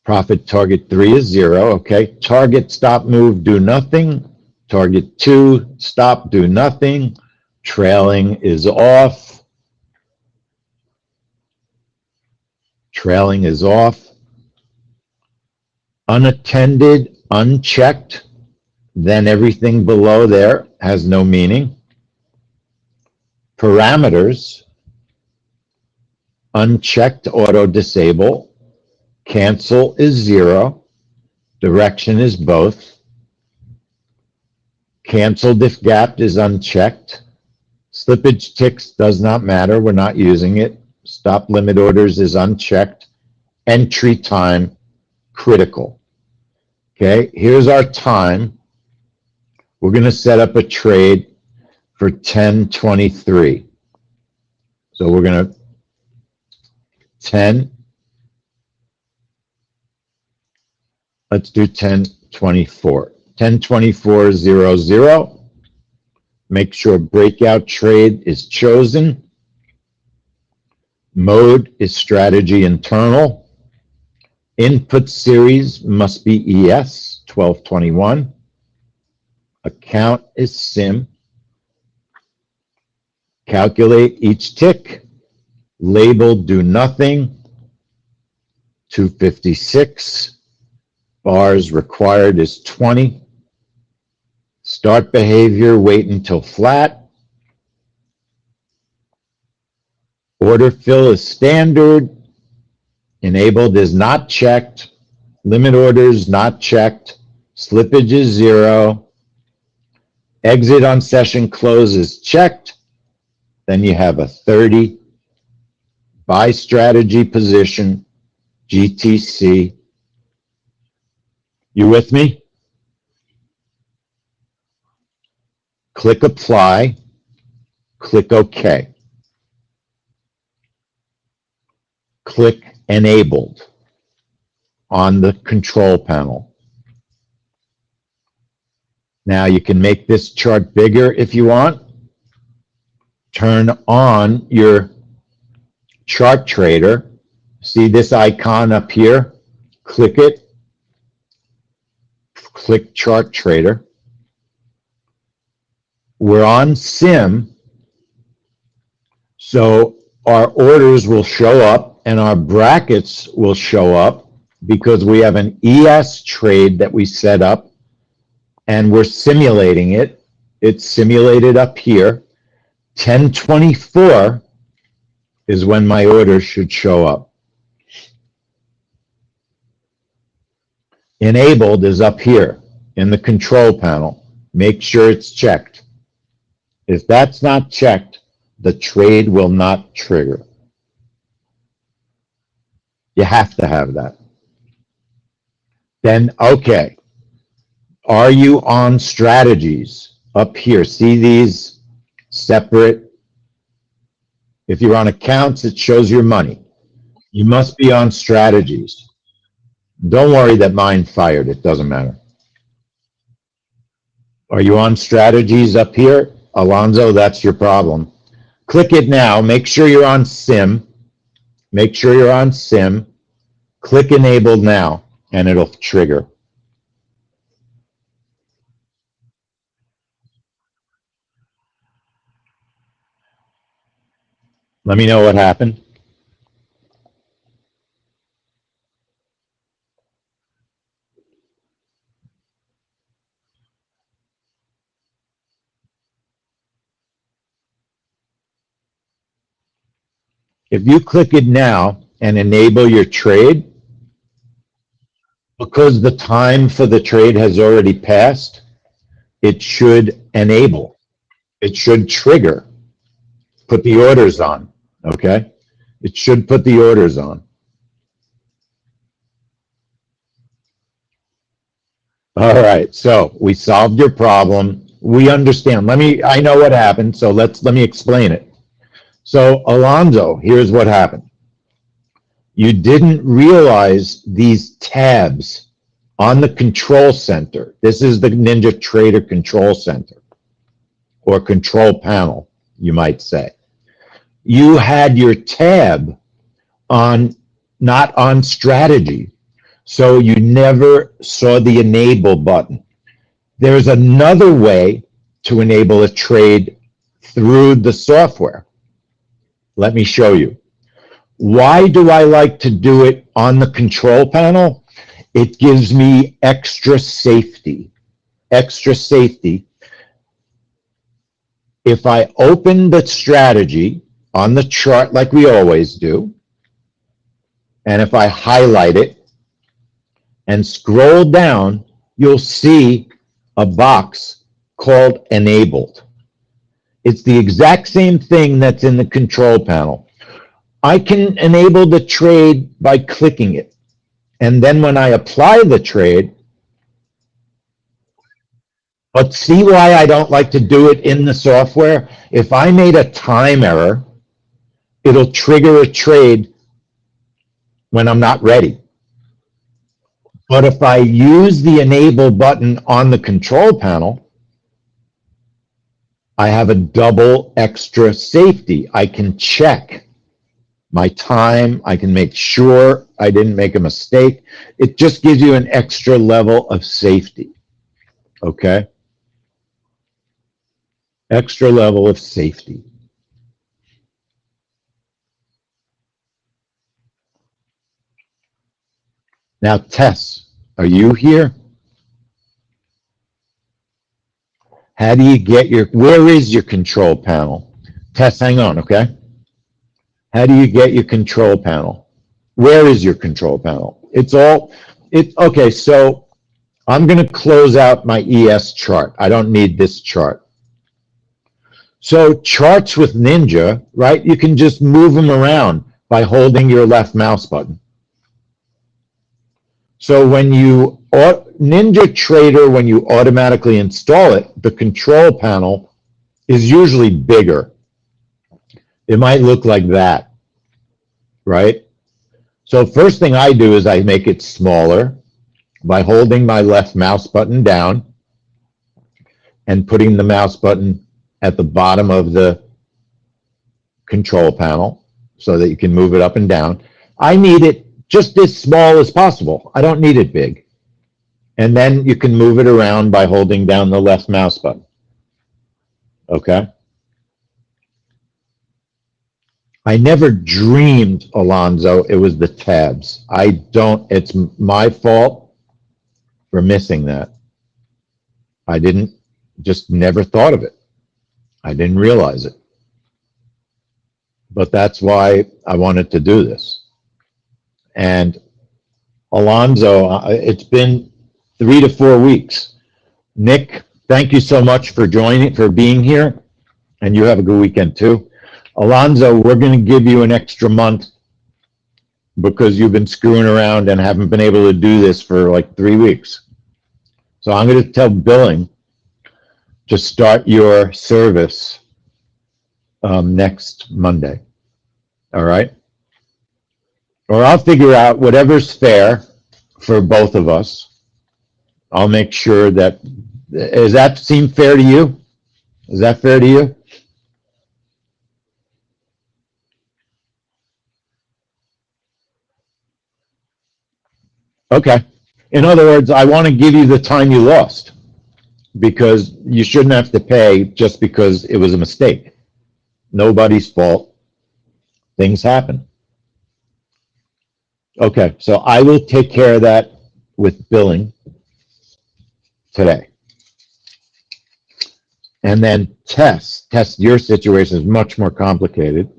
[SPEAKER 1] Profit target 3 is 0. Okay. Target stop move, do nothing. Target 2, stop, do nothing. Trailing is off. Trailing is off. Unattended, unchecked. Then everything below there has no meaning. Parameters, unchecked, auto disable. Cancel is 0. Direction is both. Canceled if gapped is unchecked. Slippage ticks does not matter. We're not using it. Stop limit orders is unchecked. Entry time, critical. Okay, here's our time. We're going to set up a trade for 10:23. So we're going to 10. Let's do 10:24. 10:24:00. Make sure breakout trade is chosen. Mode is strategy internal. Input series must be ES 1221. Account is SIM. Calculate each tick. Label do nothing. 256. Bars required is 20. Start behavior, wait until flat. Order fill is standard. Enabled is not checked. Limit orders not checked. Slippage is 0. Exit on session close is checked. Then you have a 30. Buy strategy position, GTC. You with me? Click apply. Click OK. Click enabled on the control panel. Now you can make this chart bigger if you want. Turn on your chart trader. See this icon up here? Click it. Click chart trader. We're on SIM, so our orders will show up and our brackets will show up because we have an ES trade that we set up and we're simulating it. It's simulated up here. 10:24 is when my orders should show up. Enabled is up here in the control panel. Make sure it's checked. If that's not checked, the trade will not trigger. You have to have that. Then, okay. Are you on strategies? Up here, see these separate? If you're on accounts, it shows your money. You must be on strategies. Don't worry that mine fired. It doesn't matter. Are you on strategies up here? Alonzo, that's your problem. Click it now. Make sure you're on SIM. Make sure you're on SIM. Click enabled now, and it'll trigger. Let me know what happened. If you click it now and enable your trade, because the time for the trade has already passed, it should enable. It should trigger. Put the orders on, okay? It should put the orders on. All right, so we solved your problem. We understand. I know what happened, so let me explain it. So Alonzo, here's what happened. You didn't realize these tabs on the control center. This is the Ninja Trader Control Center, or control panel, you might say. You had your tab on, not on strategy, so you never saw the enable button. There's another way to enable a trade through the software. Let me show you. Why do I like to do it on the control panel? It gives me extra safety. Extra safety. If I open the strategy on the chart like we always do, and if I highlight it and scroll down, you'll see a box called Enabled. It's the exact same thing that's in the control panel. I can enable the trade by clicking it. And then when I apply the trade, but see why I don't like to do it in the software? If I made a time error, it'll trigger a trade when I'm not ready. But if I use the enable button on the control panel, I have a double extra safety. I can check my time. I can make sure I didn't make a mistake. It just gives you an extra level of safety. Okay? Extra level of safety. Now, Tess, are you here? How do you get where is your control panel? Tess, hang on, okay? How do you get your control panel? Where is your control panel? Okay, so I'm going to close out my ES chart. I don't need this chart. So charts with Ninja, right? You can just move them around by holding your left mouse button. So when you, Ninja Trader, when you automatically install it, the control panel is usually bigger. It might look like that, right? So first thing I do is I make it smaller by holding my left mouse button down and putting the mouse button at the bottom of the control panel so that you can move it up and down. I need it just as small as possible. I don't need it big. And then you can move it around by holding down the left mouse button. Okay? I never dreamed, Alonzo, it was the tabs. It's my fault for missing that. I just never thought of it. I didn't realize it. But that's why I wanted to do this. And Alonzo, it's been 3 to 4 weeks. Nick, thank you so much for being here. And you have a good weekend too. Alonzo, we're going to give you an extra month because you've been screwing around and haven't been able to do this for like 3 weeks. So I'm going to tell billing to start your service next Monday. All right? Or I'll figure out whatever's fair for both of us. I'll make sure that, does that seem fair to you? Is that fair to you? Okay. In other words, I want to give you the time you lost because you shouldn't have to pay just because it was a mistake. Nobody's fault. Things happen. Okay, so I will take care of that with billing today. And then test your situation is much more complicated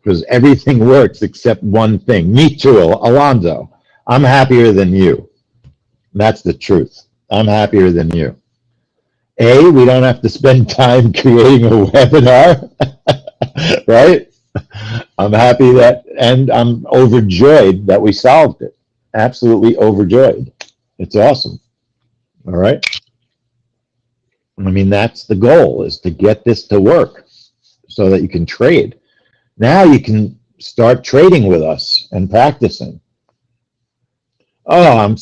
[SPEAKER 1] because everything works except one thing. Me too, Alonzo. I'm happier than you. That's the truth. I'm happier than you. A, we don't have to spend time creating a webinar, right? I'm happy that, and I'm overjoyed that we solved it. Absolutely overjoyed. It's awesome. All right. I mean, that's the goal, is to get this to work so that you can trade. Now you can start trading with us and practicing. Oh,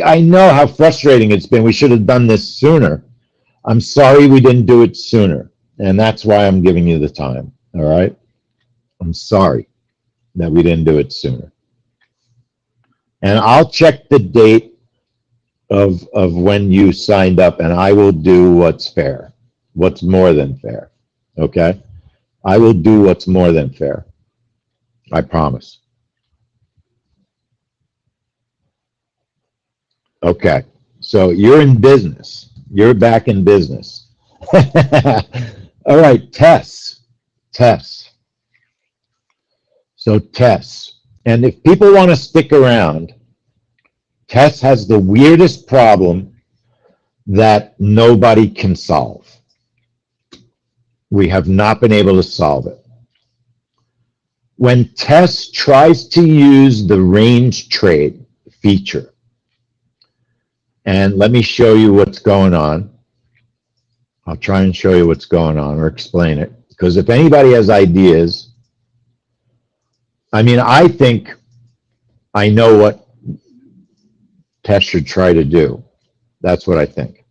[SPEAKER 1] I know how frustrating it's been. We should have done this sooner. I'm sorry we didn't do it sooner. And that's why I'm giving you the time. All right. I'm sorry that we didn't do it sooner. And I'll check the date of when you signed up, and I will do what's fair, what's more than fair. Okay? I will do what's more than fair. I promise. Okay. So you're in business. You're back in business. All right, tests. So tests. And if people want to stick around, Tess has the weirdest problem that nobody can solve. We have not been able to solve it. When Tess tries to use the range trade feature, and let me show you what's going on. I'll try and show you what's going on or explain it. Because if anybody has ideas, I mean, I think I know what Tess should try to do. That's what I think.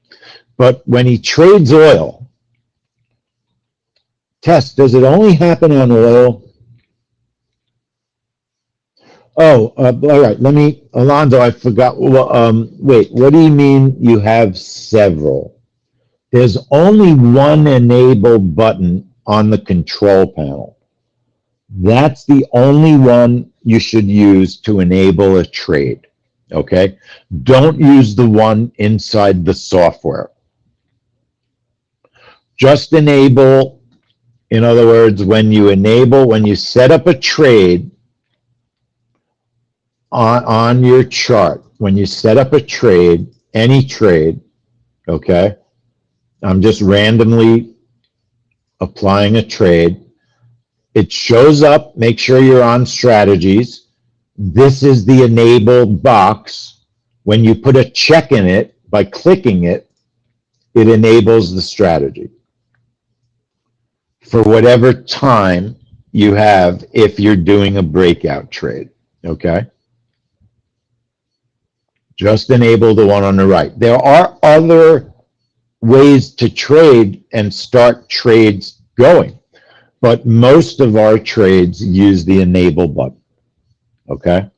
[SPEAKER 1] But when he trades oil, Tess, does it only happen on oil? Oh, all right. Let me, Alonzo, I forgot. Wait, what do you mean you have several? There's only one enable button on the control panel. That's the only one you should use to enable a trade. Okay? Don't use the one inside the software. Just enable, in other words, when you set up a trade on your chart, when you set up a trade, any trade, okay? I'm just randomly applying a trade. It shows up, make sure you're on strategies. This is the enable box. When you put a check in it, by clicking it, it enables the strategy for whatever time you have if you're doing a breakout trade, okay? Just enable the one on the right. There are other ways to trade and start trades going, but most of our trades use the enable button, okay?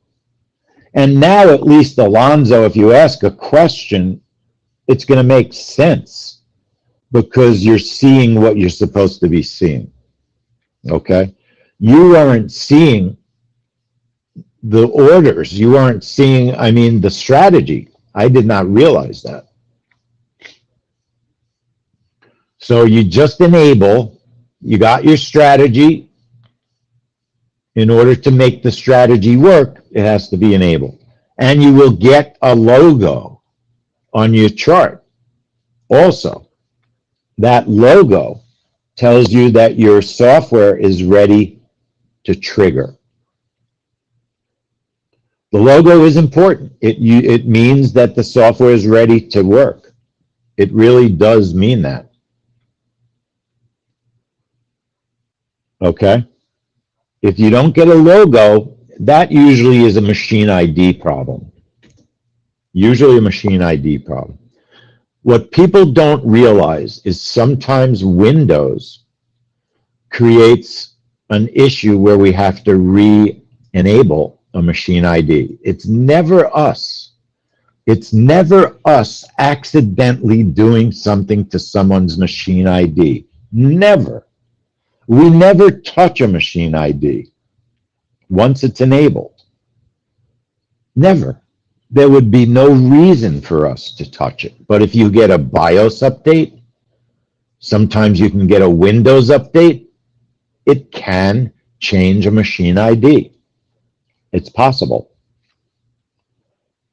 [SPEAKER 1] And now at least, Alonzo, if you ask a question, it's going to make sense because you're seeing what you're supposed to be seeing, okay? You aren't seeing the orders. You aren't seeing, I mean, the strategy. I did not realize that. So you just enable, you got your strategy. In order to make the strategy work, it has to be enabled. And you will get a logo on your chart. Also, that logo tells you that your software is ready to trigger. The logo is important. It means that the software is ready to work. It really does mean that. Okay? If you don't get a logo, that usually is a machine ID problem. Usually a machine ID problem. What people don't realize is sometimes Windows creates an issue where we have to re-enable a machine ID. It's never us. It's never us accidentally doing something to someone's machine ID. Never. We never touch a machine ID once it's enabled. Never. There would be no reason for us to touch it. But if you get a BIOS update, sometimes you can get a Windows update, it can change a machine ID. It's possible.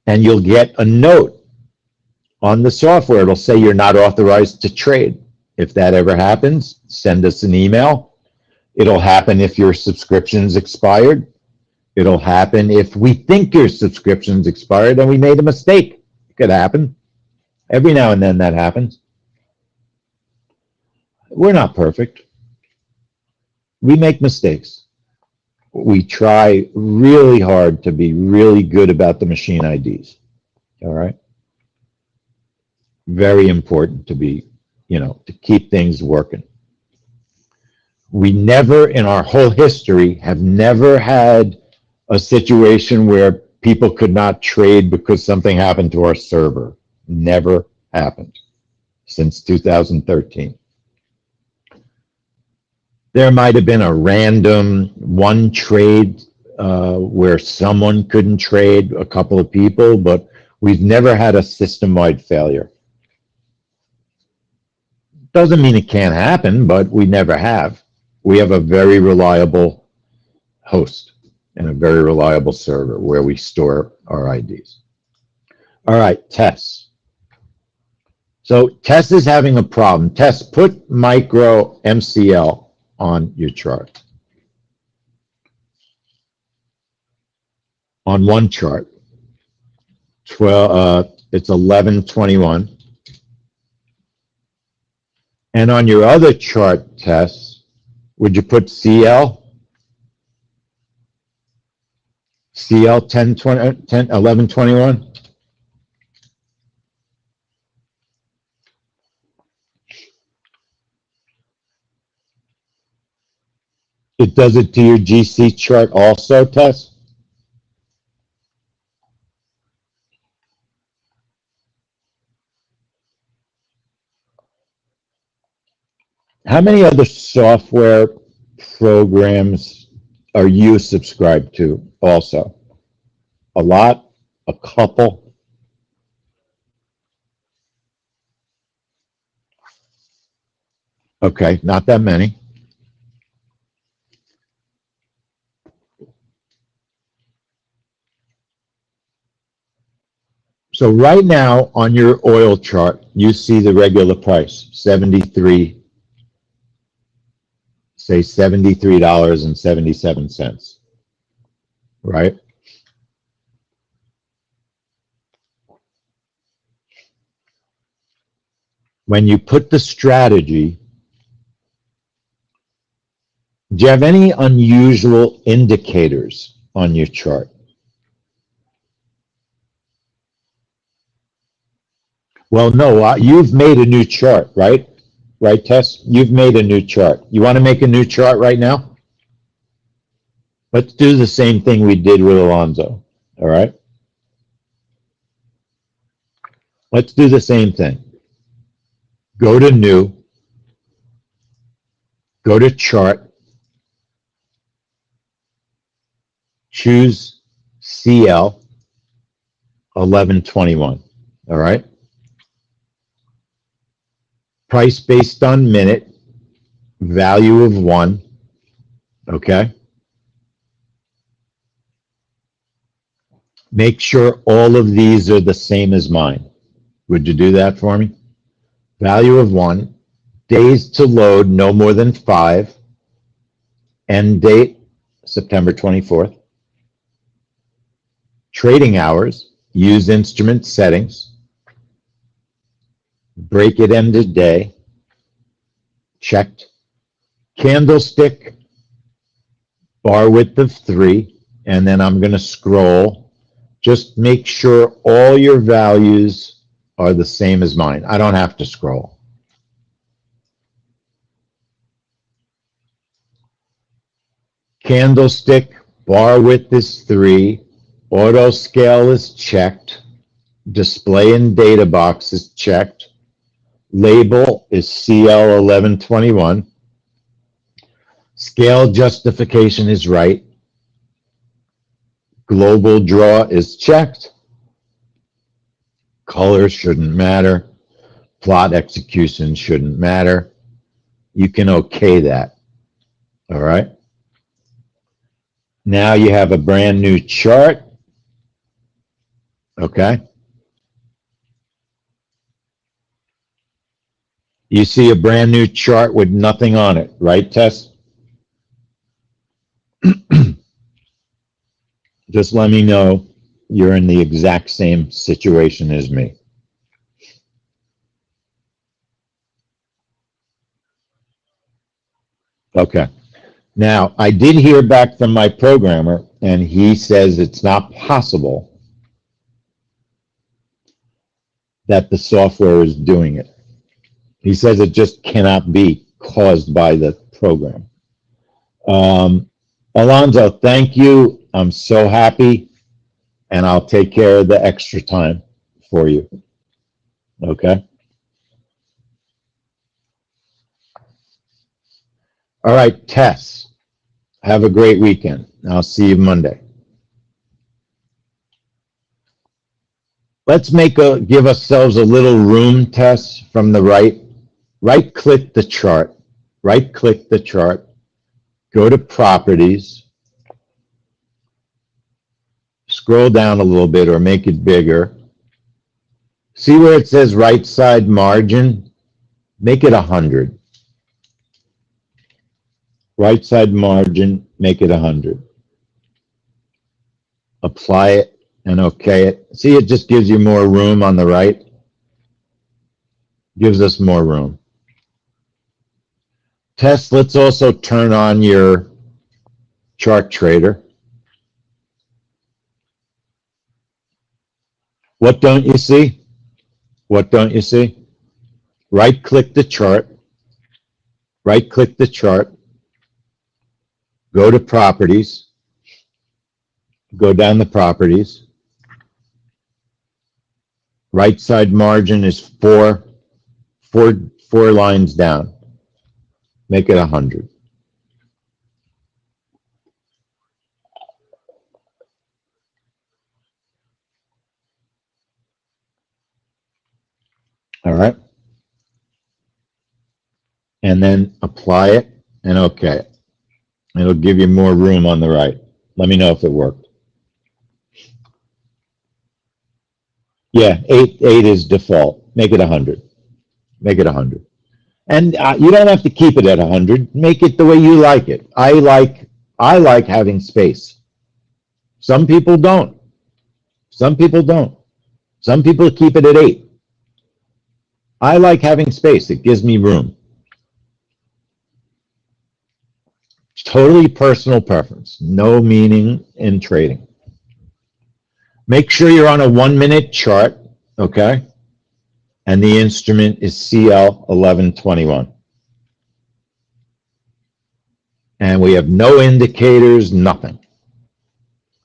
[SPEAKER 1] And you'll get a note on the software. It'll say you're not authorized to trade. If that ever happens, send us an email. It'll happen if your subscription's expired. It'll happen if we think your subscription's expired and we made a mistake. It could happen. Every now and then that happens. We're not perfect. We make mistakes. We try really hard to be really good about the machine IDs. All right? Very important to be, to keep things working. We never, in our whole history, have never had a situation where people could not trade because something happened to our server. Never happened since 2013. There might have been a random one trade where someone couldn't trade, a couple of people, but we've never had a system-wide failure. Doesn't mean it can't happen, but we never have. We have a very reliable host and a very reliable server where we store our IDs. All right, Tess. So Tess is having a problem. Tess, put micro MCL on your chart. On one chart, it's 1121. And on your other chart, Tess, would you put CL? CL 1121? It does it to your GC chart also, Tess? How many other software programs are you subscribed to also? A lot? A couple? Okay, not that many. So right now on your oil chart, you see the regular price, 73, say $73.77, right? When you put the strategy, do you have any unusual indicators on your chart? Well, no, you've made a new chart, right? Right, Tess? You've made a new chart. You want to make a new chart right now? Let's do the same thing we did with Alonzo, all right? Let's do the same thing. Go to New, go to Chart, choose CL 1121, all right? Price based on minute, value of 1, okay? Make sure all of these are the same as mine. Would you do that for me? Value of 1, days to load no more than 5, end date September 24th. Trading hours, use instrument settings, break it end of day, checked. Candlestick, bar width of 3, and then I'm going to scroll. Just make sure all your values are the same as mine. I don't have to scroll. Candlestick, bar width is 3, auto scale is checked, display in data box is checked, label is CL 1121. Scale justification is right. Global draw is checked. Color shouldn't matter. Plot execution shouldn't matter. You can okay that. All right. Now you have a brand new chart. Okay. You see a brand new chart with nothing on it, right, Tess? Just let me know you're in the exact same situation as me. Okay. Now, I did hear back from my programmer, and he says it's not possible that the software is doing it. He says it just cannot be caused by the program. Alonzo, thank you. I'm so happy, and I'll take care of the extra time for you. Okay? All right, Tess, have a great weekend. I'll see you Monday. Let's give ourselves a little room, Tess, from the right. Right-click the chart. Right-click the chart. Go to Properties. Scroll down a little bit or make it bigger. See where it says right side margin? Make it 100. Right side margin, make it 100. Apply it and okay it. See, it just gives you more room on the right. Gives us more room. Tess, let's also turn on your chart trader. What don't you see? What don't you see? Right-click the chart. Right-click the chart. Go to Properties. Go down the Properties. Right side margin is four lines down. Make it 100. All right. And then apply it and okay it. It'll give you more room on the right. Let me know if it worked. Yeah, 8 is default. Make it 100. Make it 100. And you don't have to keep it at 100. Make it the way you like it. I like having space. Some people don't. Some people don't. Some people keep it at 8. I like having space. It gives me room. Totally personal preference. No meaning in trading. Make sure you're on a 1-minute chart, okay? And the instrument is CL 1121. And we have no indicators, nothing.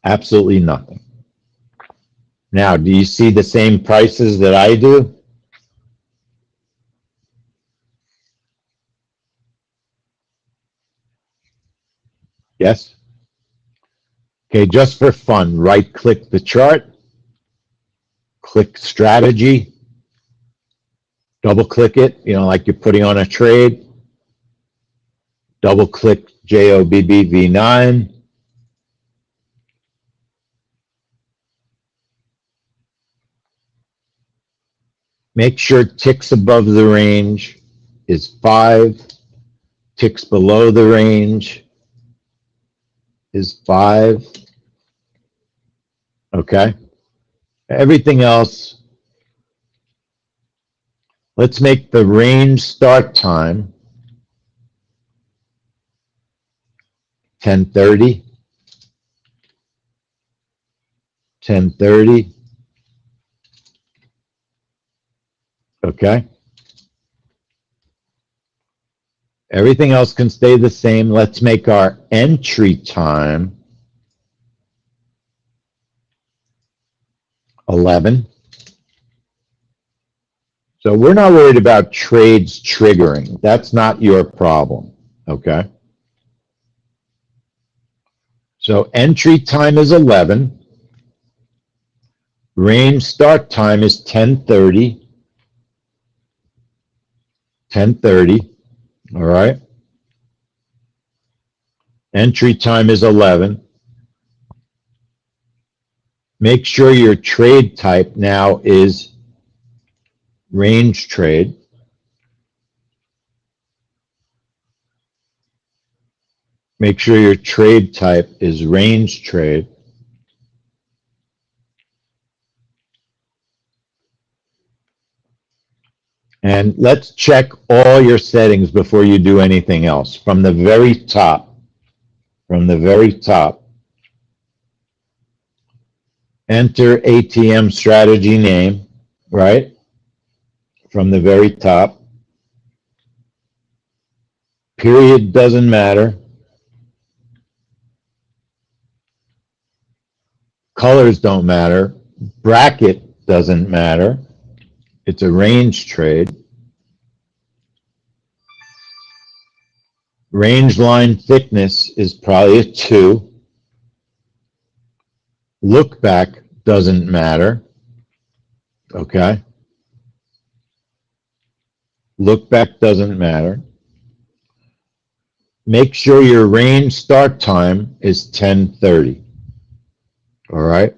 [SPEAKER 1] Absolutely nothing. Now, do you see the same prices that I do? Yes? Okay, just for fun, right-click the chart, click Strategy, double-click it, like you're putting on a trade, double-click JOBBV9, make sure ticks above the range is 5, ticks below the range is 5. Okay. Everything else, let's make the range start time 10:30. 10:30. Okay. Everything else can stay the same. Let's make our entry time 11. So we're not worried about trades triggering. That's not your problem, okay? So entry time is 11. Range start time is 10:30. 10:30. All right. Entry time is 11. Make sure your trade type now is range trade. Make sure your trade type is range trade. And let's check all your settings before you do anything else. From the very top, enter ATM strategy name, right? From the very top. Period doesn't matter. Colors don't matter. Bracket doesn't matter. It's a range trade. Range line thickness is probably a 2. Look back doesn't matter. Okay. Look back doesn't matter. Make sure your range start time is 10:30. All right.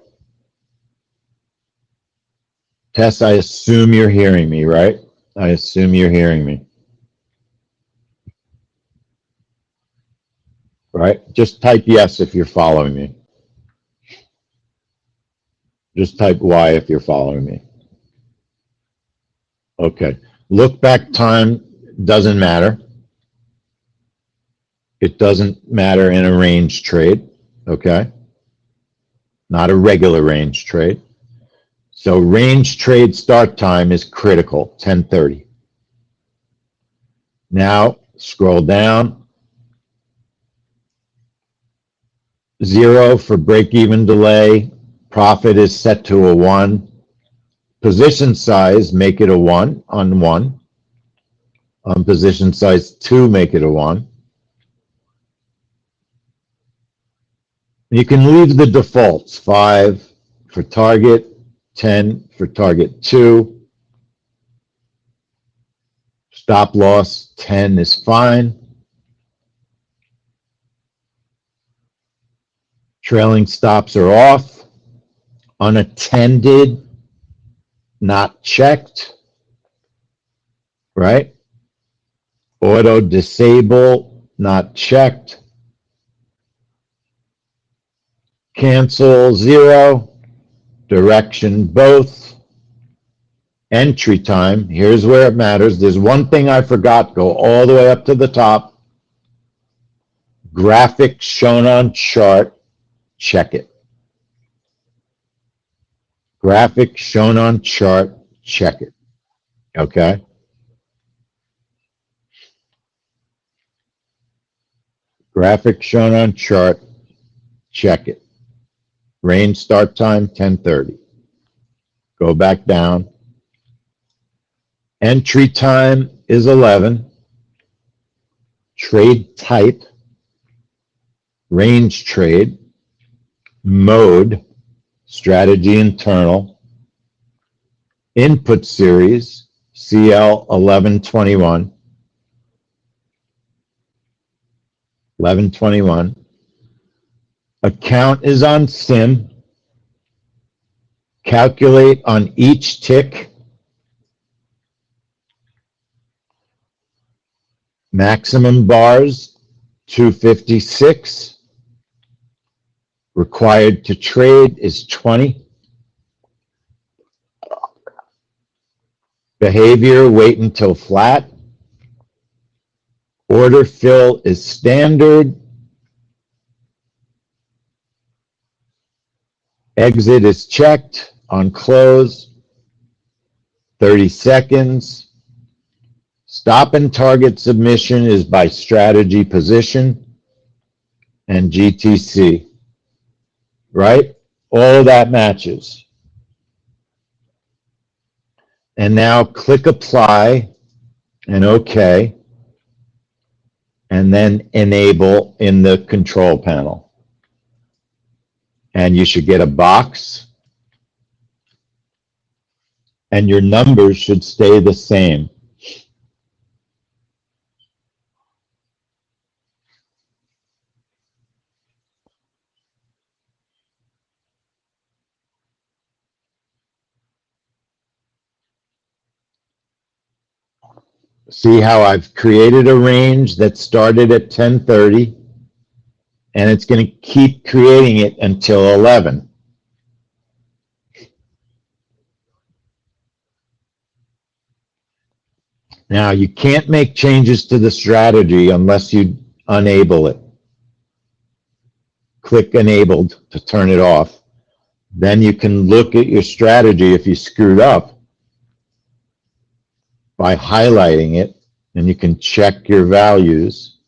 [SPEAKER 1] Tess, I assume you're hearing me, right? I assume you're hearing me. Right? Just type yes if you're following me. Just type Y if you're following me. Okay. Look back time doesn't matter. It doesn't matter in a range trade. Okay. Not a regular range trade. So range trade start time is critical, 10:30. Now scroll down. 0 for break-even delay. Profit is set to a 1. Position size, make it a 1 on 1. On position size 2, make it a 1. You can leave the defaults, 5 for target, 10 for target 2. Stop loss, 10 is fine. Trailing stops are off. Unattended, not checked, right? Auto disable, not checked. Cancel, 0. Direction, both. Entry time, here's where it matters. There's one thing I forgot, go all the way up to the top. Graphic shown on chart, check it. Graphic shown on chart, check it. Okay? Graphic shown on chart, check it. Range start time, 10:30. Go back down. Entry time is 11. Trade type, range trade. Mode, strategy internal. Input series, CL 1121. 1121. Account is on SIM. Calculate on each tick. Maximum bars, 256. Required to trade is 20. Behavior, wait until flat. Order fill is standard. Exit is checked on close. 30 seconds. Stop and target submission is by strategy position and GTC, right? All of that matches. And now click apply and OK, and then enable in the control panel. and you should get a box, and your numbers should stay the same. See how I've created a range that started at 10:30, and it's going to keep creating it until 11. Now, you can't make changes to the strategy unless you enable it. Click enabled to turn it off. Then you can look at your strategy if you screwed up by highlighting it, and you can check your values.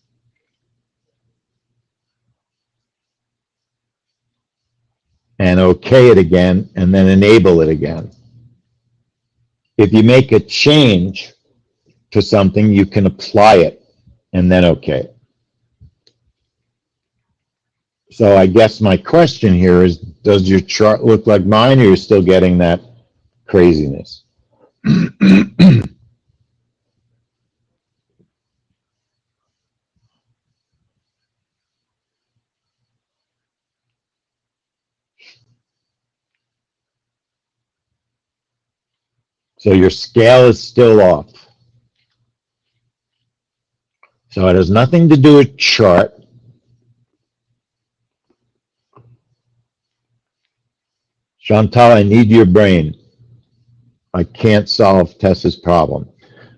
[SPEAKER 1] And okay it again, and then enable it again. If you make a change to something, you can apply it and then okay. So I guess my question here is, does your chart look like mine, or you're still getting that craziness? So your scale is still off. So it has nothing to do with chart. Chantal, I need your brain. I can't solve Tessa's problem.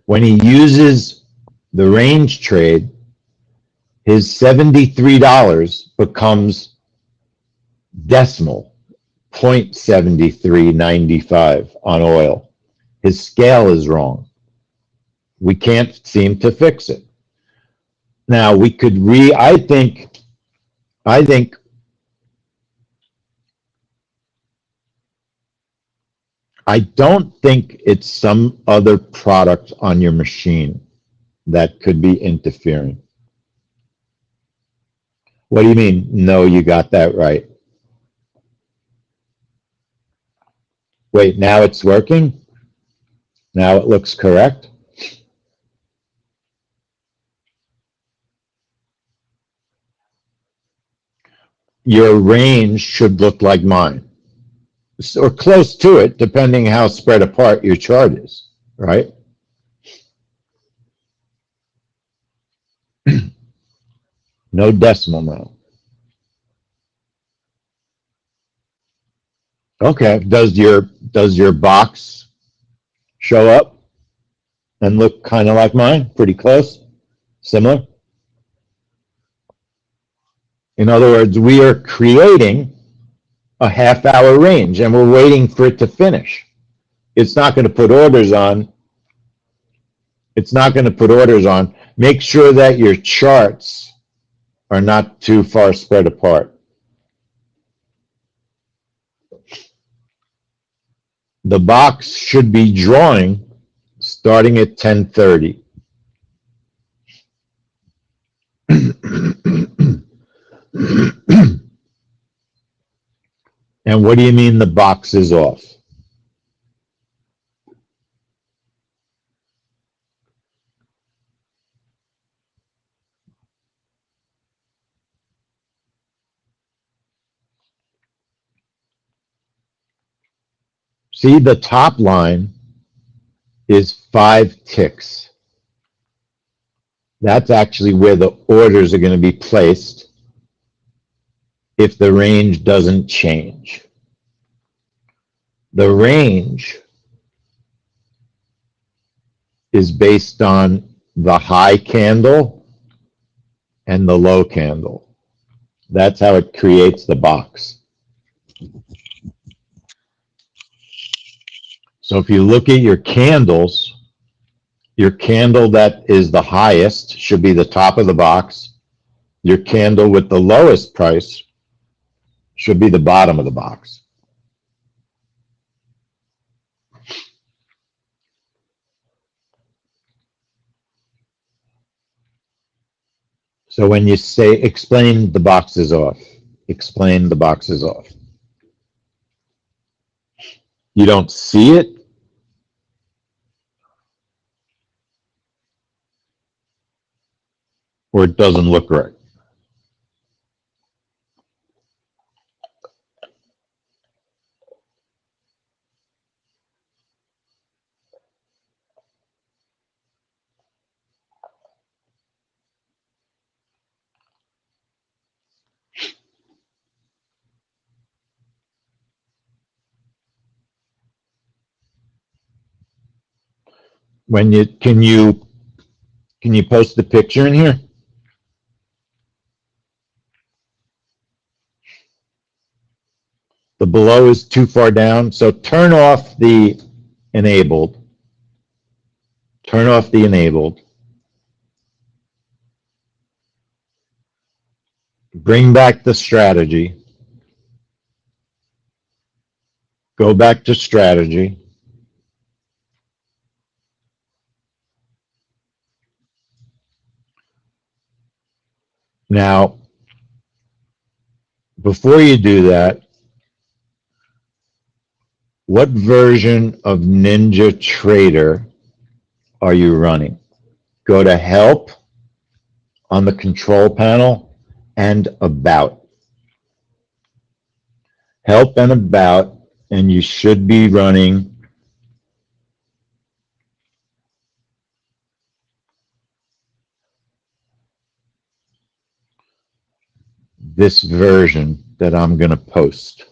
[SPEAKER 1] When he uses the range trade, his $73 becomes decimal, 0.7395 on oil. His scale is wrong. We can't seem to fix it. Now we could I don't think it's some other product on your machine that could be interfering. What do you mean? No, you got that right. Wait, now it's working? Now it looks correct? Your range should look like mine, or close to it, depending how spread apart your chart is, right? No decimal now. Okay, does your box show up and look kind of like mine? Pretty close? Similar? In other words, we are creating a half-hour range, and we're waiting for it to finish. It's not going to put orders on. It's not going to put orders on. Make sure that your charts are not too far spread apart. The box should be drawing starting at 10:30. And what do you mean the box is off? See, the top line is 5 ticks. That's actually where the orders are going to be placed if the range doesn't change. The range is based on the high candle and the low candle. That's how it creates the box. So if you look at your candles, your candle that is the highest should be the top of the box. Your candle with the lowest price should be the bottom of the box. So when you say explain the box is off, explain the box is off. You don't see it? Or it doesn't look right? When you can you post the picture in here? The below is too far down, so turn off the enabled. Turn off the enabled. Bring back the strategy. Go back to strategy. Now, before you do that, what version of Ninja Trader are you running? Go to Help on the control panel and About. Help and About, and you should be running this version that I'm going to post.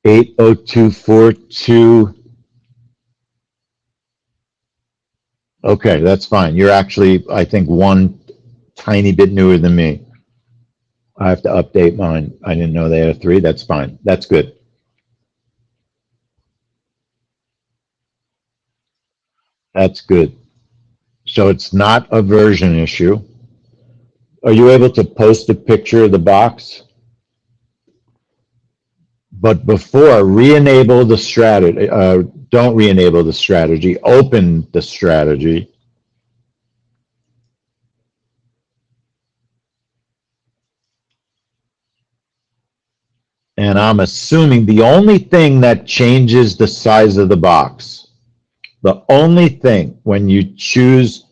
[SPEAKER 1] Eight oh two four two. Okay, that's fine. You're actually, I think, one tiny bit newer than me. I have to update mine. I didn't know they had a 3. That's fine. That's good. That's good. So it's not a version issue. Are you able to post a picture of the box? But before, re-enable the strategy. Don't re-enable the strategy. Open the strategy. And I'm assuming the only thing that changes the size of the box, the only thing when you choose,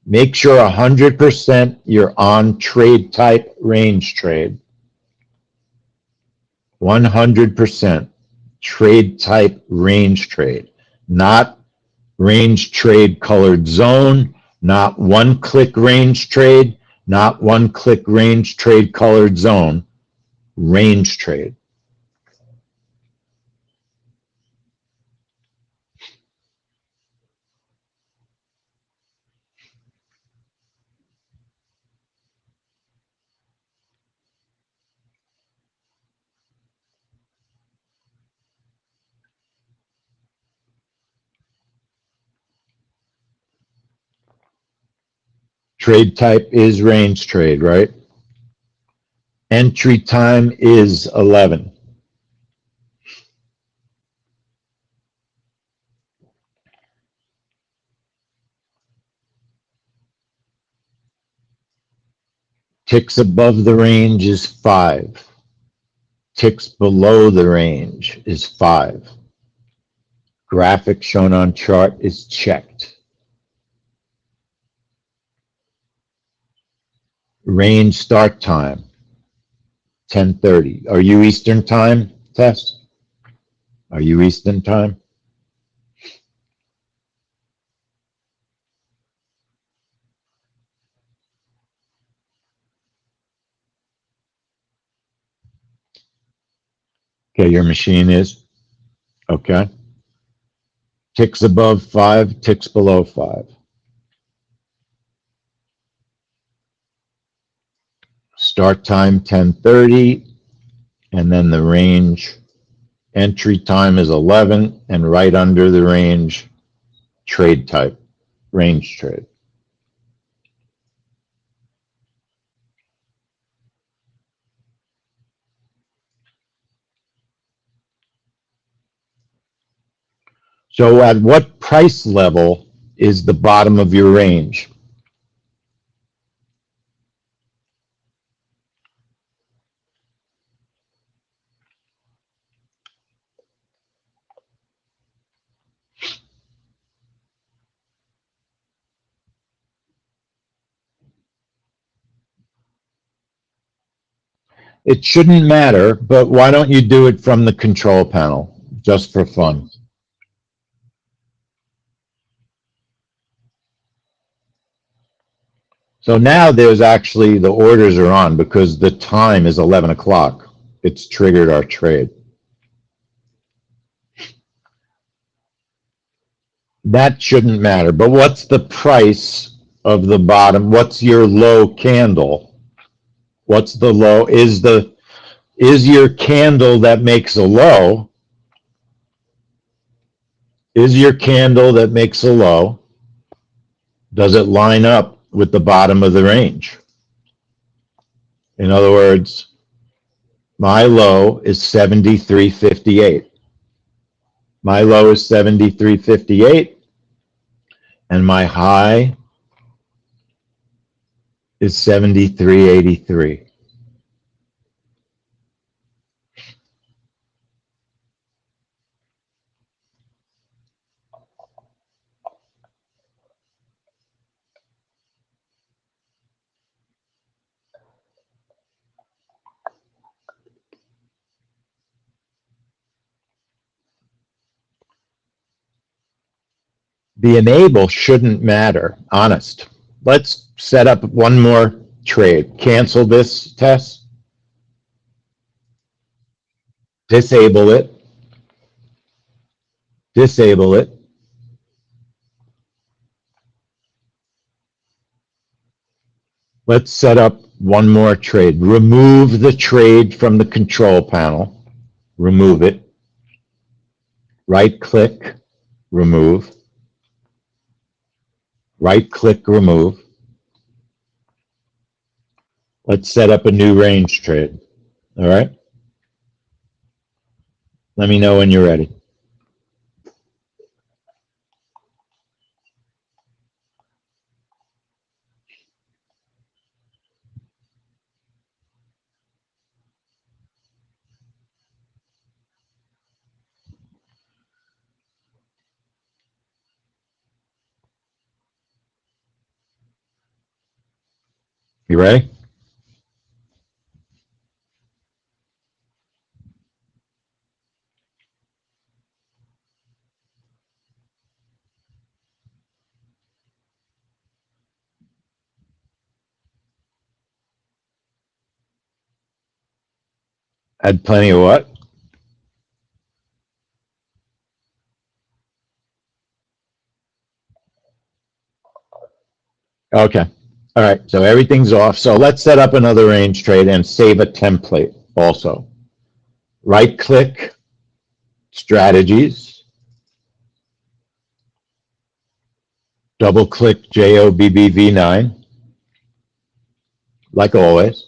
[SPEAKER 1] make sure 100% you're on trade type range trade. 100% trade type range trade, not range trade colored zone, not one click range trade, not one click range trade colored zone, range trade. Trade type is range trade, right? Entry time is 11. Ticks above the range is 5. Ticks below the range is 5. Graphic shown on chart is checked. Range start time, 10:30. Are you Eastern time, Tess? Are you Eastern time? Okay, your machine is? Okay. Ticks above 5, ticks below 5. Start time 10:30, and then the range entry time is 11, and right under the range, trade type, range trade. So at what price level is the bottom of your range. It shouldn't matter, but why don't you do it from the control panel, just for fun? So now there's actually, the orders are on because the time is 11 o'clock. It's triggered our trade. That shouldn't matter, but what's the price of the bottom? What's your low candle? What's the low? Is your candle that makes a low? Is your candle that makes a low? Does it line up with the bottom of the range? In other words, my low is 73.58. My low is 73.58, and my high is 73.83. The enable shouldn't matter, honest. Let's set up one more trade. Cancel this test, disable it, disable it. Let's set up one more trade. Remove the trade from the control panel. Remove it. Right click, remove. Right click, remove. Let's set up a new range trade. All right? Let me know when you're ready. You ready? Had plenty of what? Okay. All right. So everything's off. So let's set up another range trade and save a template also. Right click, strategies, double click JOBBV9, like always.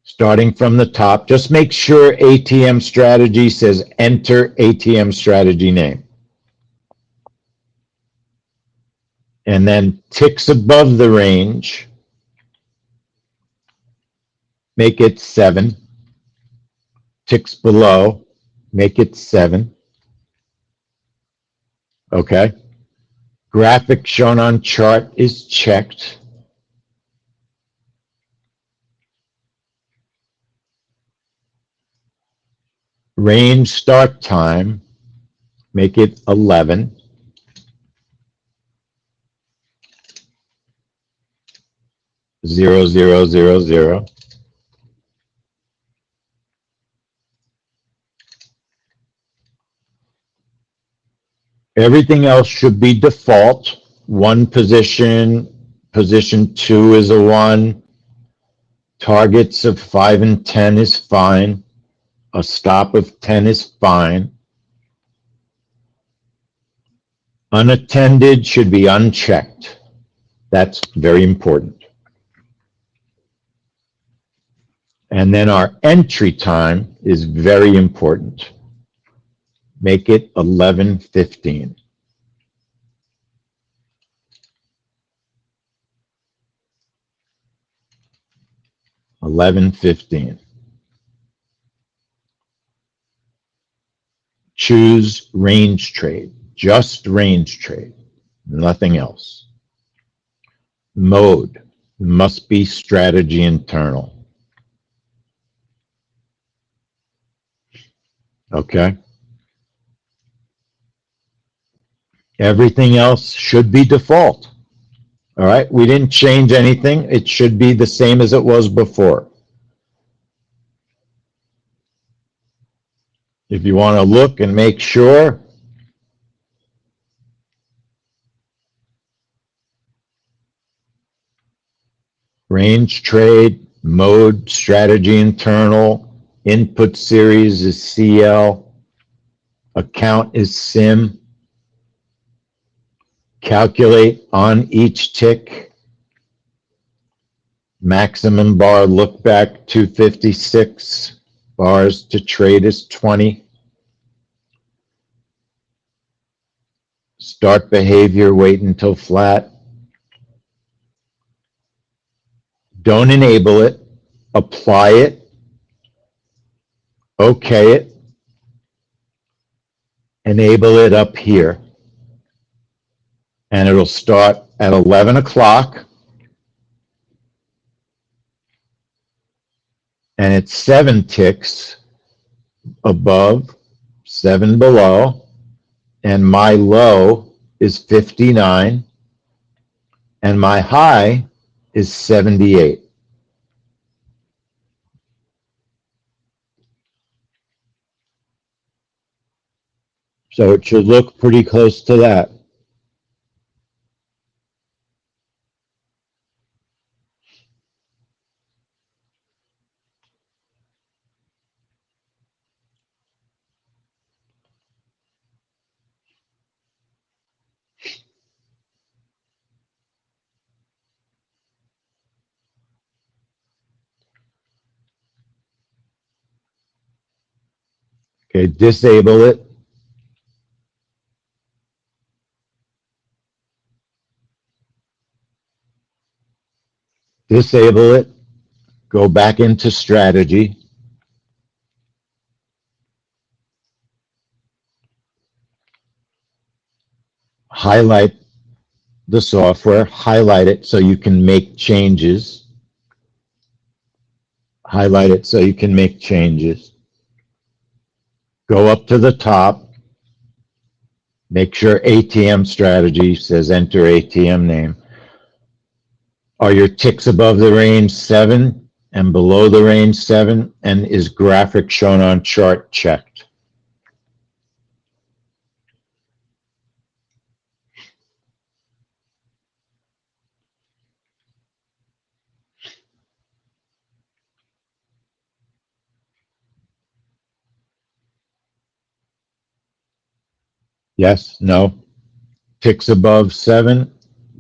[SPEAKER 1] Starting from the top, just make sure ATM strategy says enter ATM strategy name. And then ticks above the range, make it 7. Ticks below, make it 7. Okay. Graphic shown on chart is checked. Range start time, make it 11. Zero, zero, zero, zero. Everything else should be default. One position, position 2 is a 1. Targets of 5 and 10 is fine. A stop of 10 is fine. Unattended should be unchecked. That's very important. And then our entry time is very important. Make it 11:15. 11:15. Choose range trade, just range trade, nothing else. Mode must be strategy internal. Okay? Everything else should be default. All right? We didn't change anything. It should be the same as it was before. If you want to look and make sure, range trade, mode, strategy internal, input series is CL, account is SIM, calculate on each tick, maximum bar look back 256, bars to trade is 20, start behavior, wait until flat, don't enable it, apply it, okay it, enable it up here, and it'll start at 11 o'clock, and it's 7 ticks above, 7 below, and my low is 59, and my high is 78. So it should look pretty close to that. Okay, disable it. Disable it. Go back into strategy. Highlight the software. Highlight it so you can make changes. Highlight it so you can make changes. Go up to the top. Make sure ATM strategy says enter ATM name. Are your ticks above the range 7 and below the range 7? And is graphic shown on chart checked? Yes, no. Ticks above 7,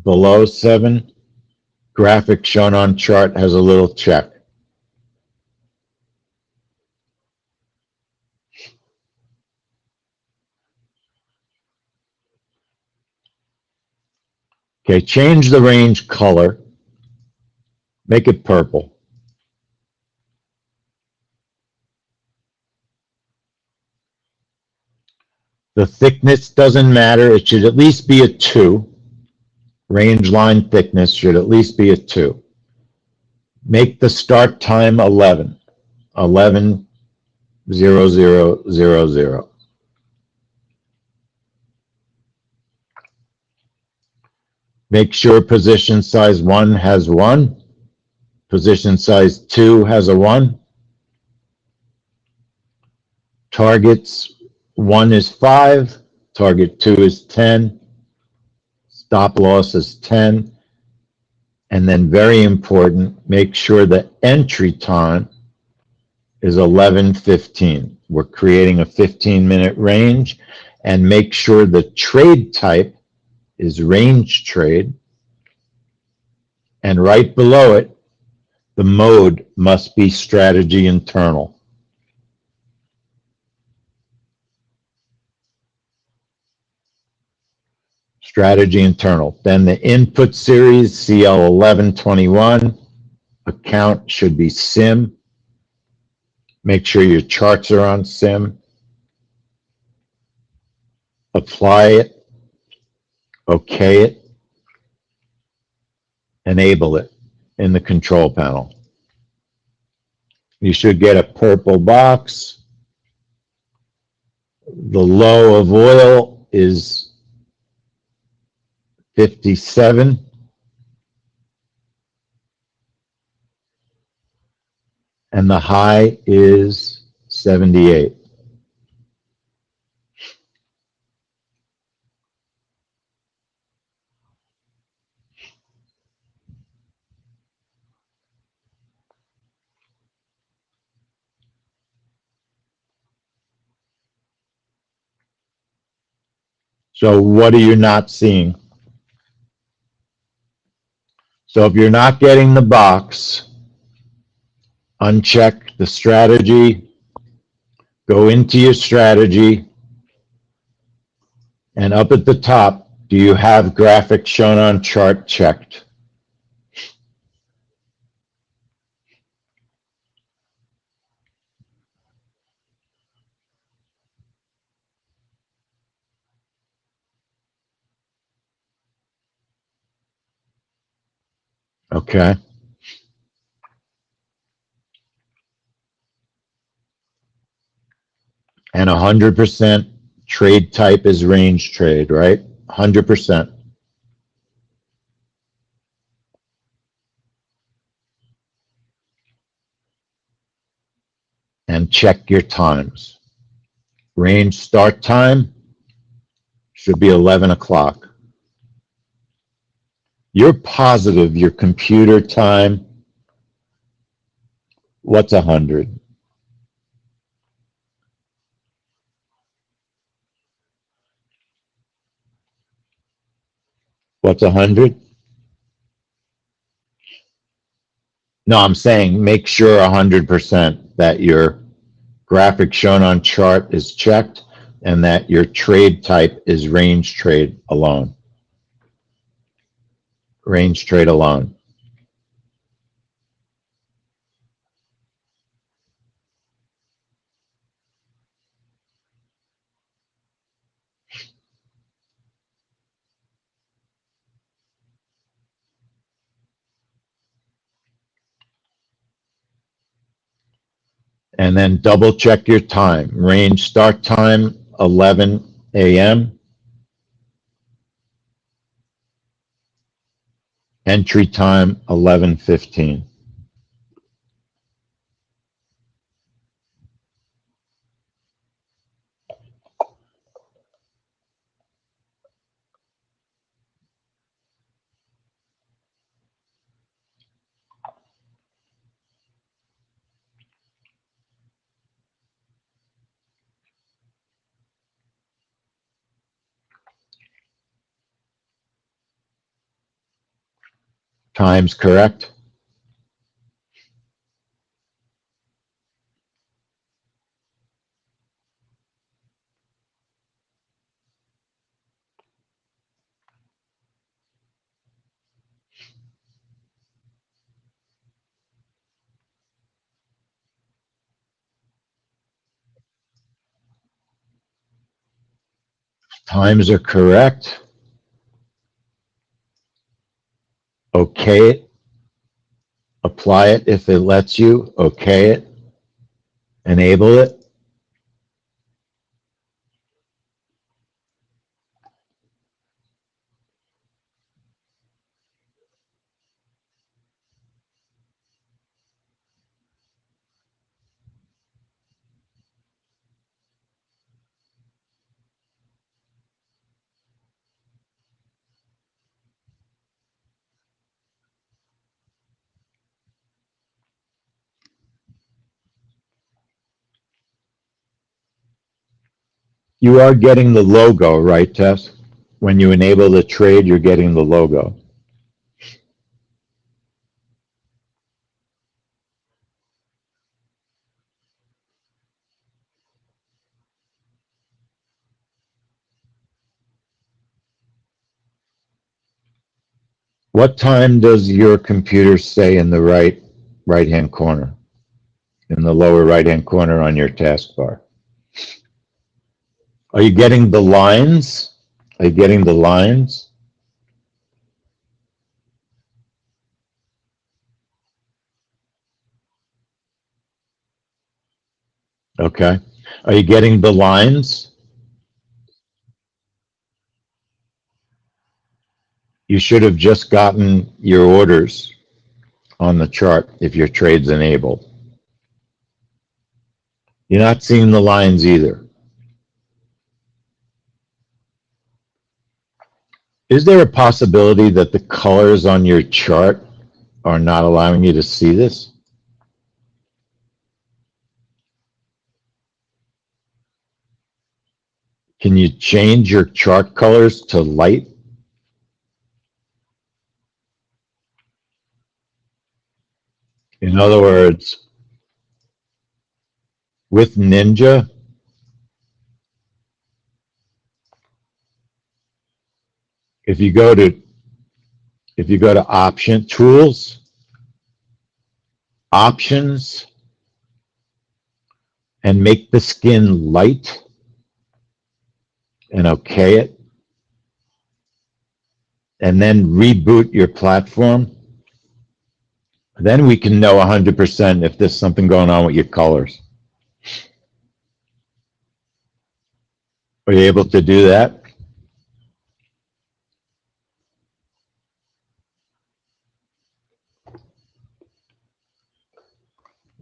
[SPEAKER 1] below 7. Graphic shown on chart has a little check. Okay, change the range color. Make it purple. The thickness doesn't matter. It should at least be a 2. Range line thickness should at least be a 2. Make the start time 11. 11:00:00. Make sure position size 1 has 1. Position size 2 has a 1. Targets 1 is 5. Target 2 is 10. Stop loss is 10. And then very important, make sure the entry time is 11:15. We're creating a 15-minute range, and make sure the trade type is range trade. And right below it, the mode must be strategy internal. Strategy internal. Then the input series, CL1121, account should be SIM. Make sure your charts are on SIM. Apply it, okay it, enable it in the control panel. You should get a purple box. The low of oil is 57. And the high is 78. So what are you not seeing? So if you're not getting the box, uncheck the strategy, go into your strategy, and up at the top, do you have graphics shown on chart checked? Okay. And 100% trade type is range trade, right? 100%. And check your times. Range start time should be 11 o'clock. You're positive your computer time, what's 100? What's 100? No, I'm saying make sure 100% that your graphic shown on chart is checked and that your trade type is range trade alone. Range trade alone. And then double check your time. Range start time 11 a.m. Entry time 11:15. Time's correct. Times are correct. Okay it. Apply it if it lets you. Okay it. Enable it. You are getting the logo, right, Tess? When you enable the trade, you're getting the logo. What time does your computer say in the right right-hand corner, in the lower right-hand corner on your taskbar. Are you getting the lines? Are you getting the lines? Okay. Are you getting the lines? You should have just gotten your orders on the chart if your trade's enabled. You're not seeing the lines either. Is there a possibility that the colors on your chart are not allowing you to see this? Can you change your chart colors to light? In other words, with Ninja, if you go to option tools, options, and make the skin light and okay it, and then reboot your platform, then we can know 100% if there's something going on with your colors. Are you able to do that?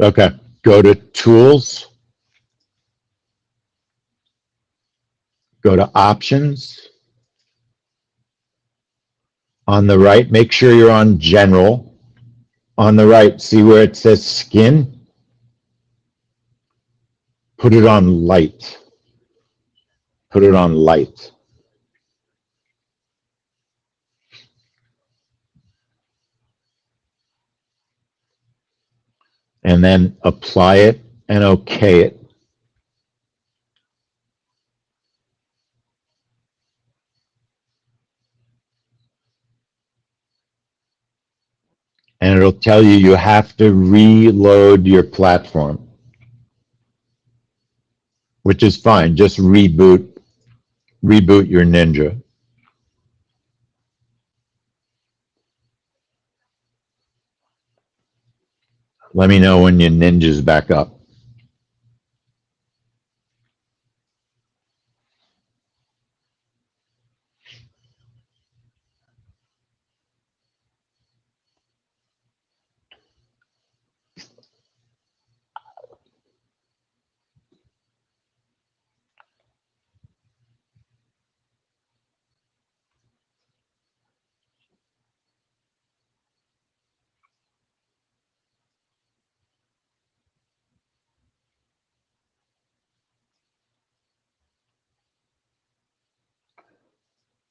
[SPEAKER 1] Okay, go to tools, go to options. On the right, make sure you're on general. On the right, see where it says skin? Put it on light. Put it on light. And then apply it and okay it. And it'll tell you you have to reload your platform, which is fine. Just reboot your Ninja. Let me know when your Ninja's back up.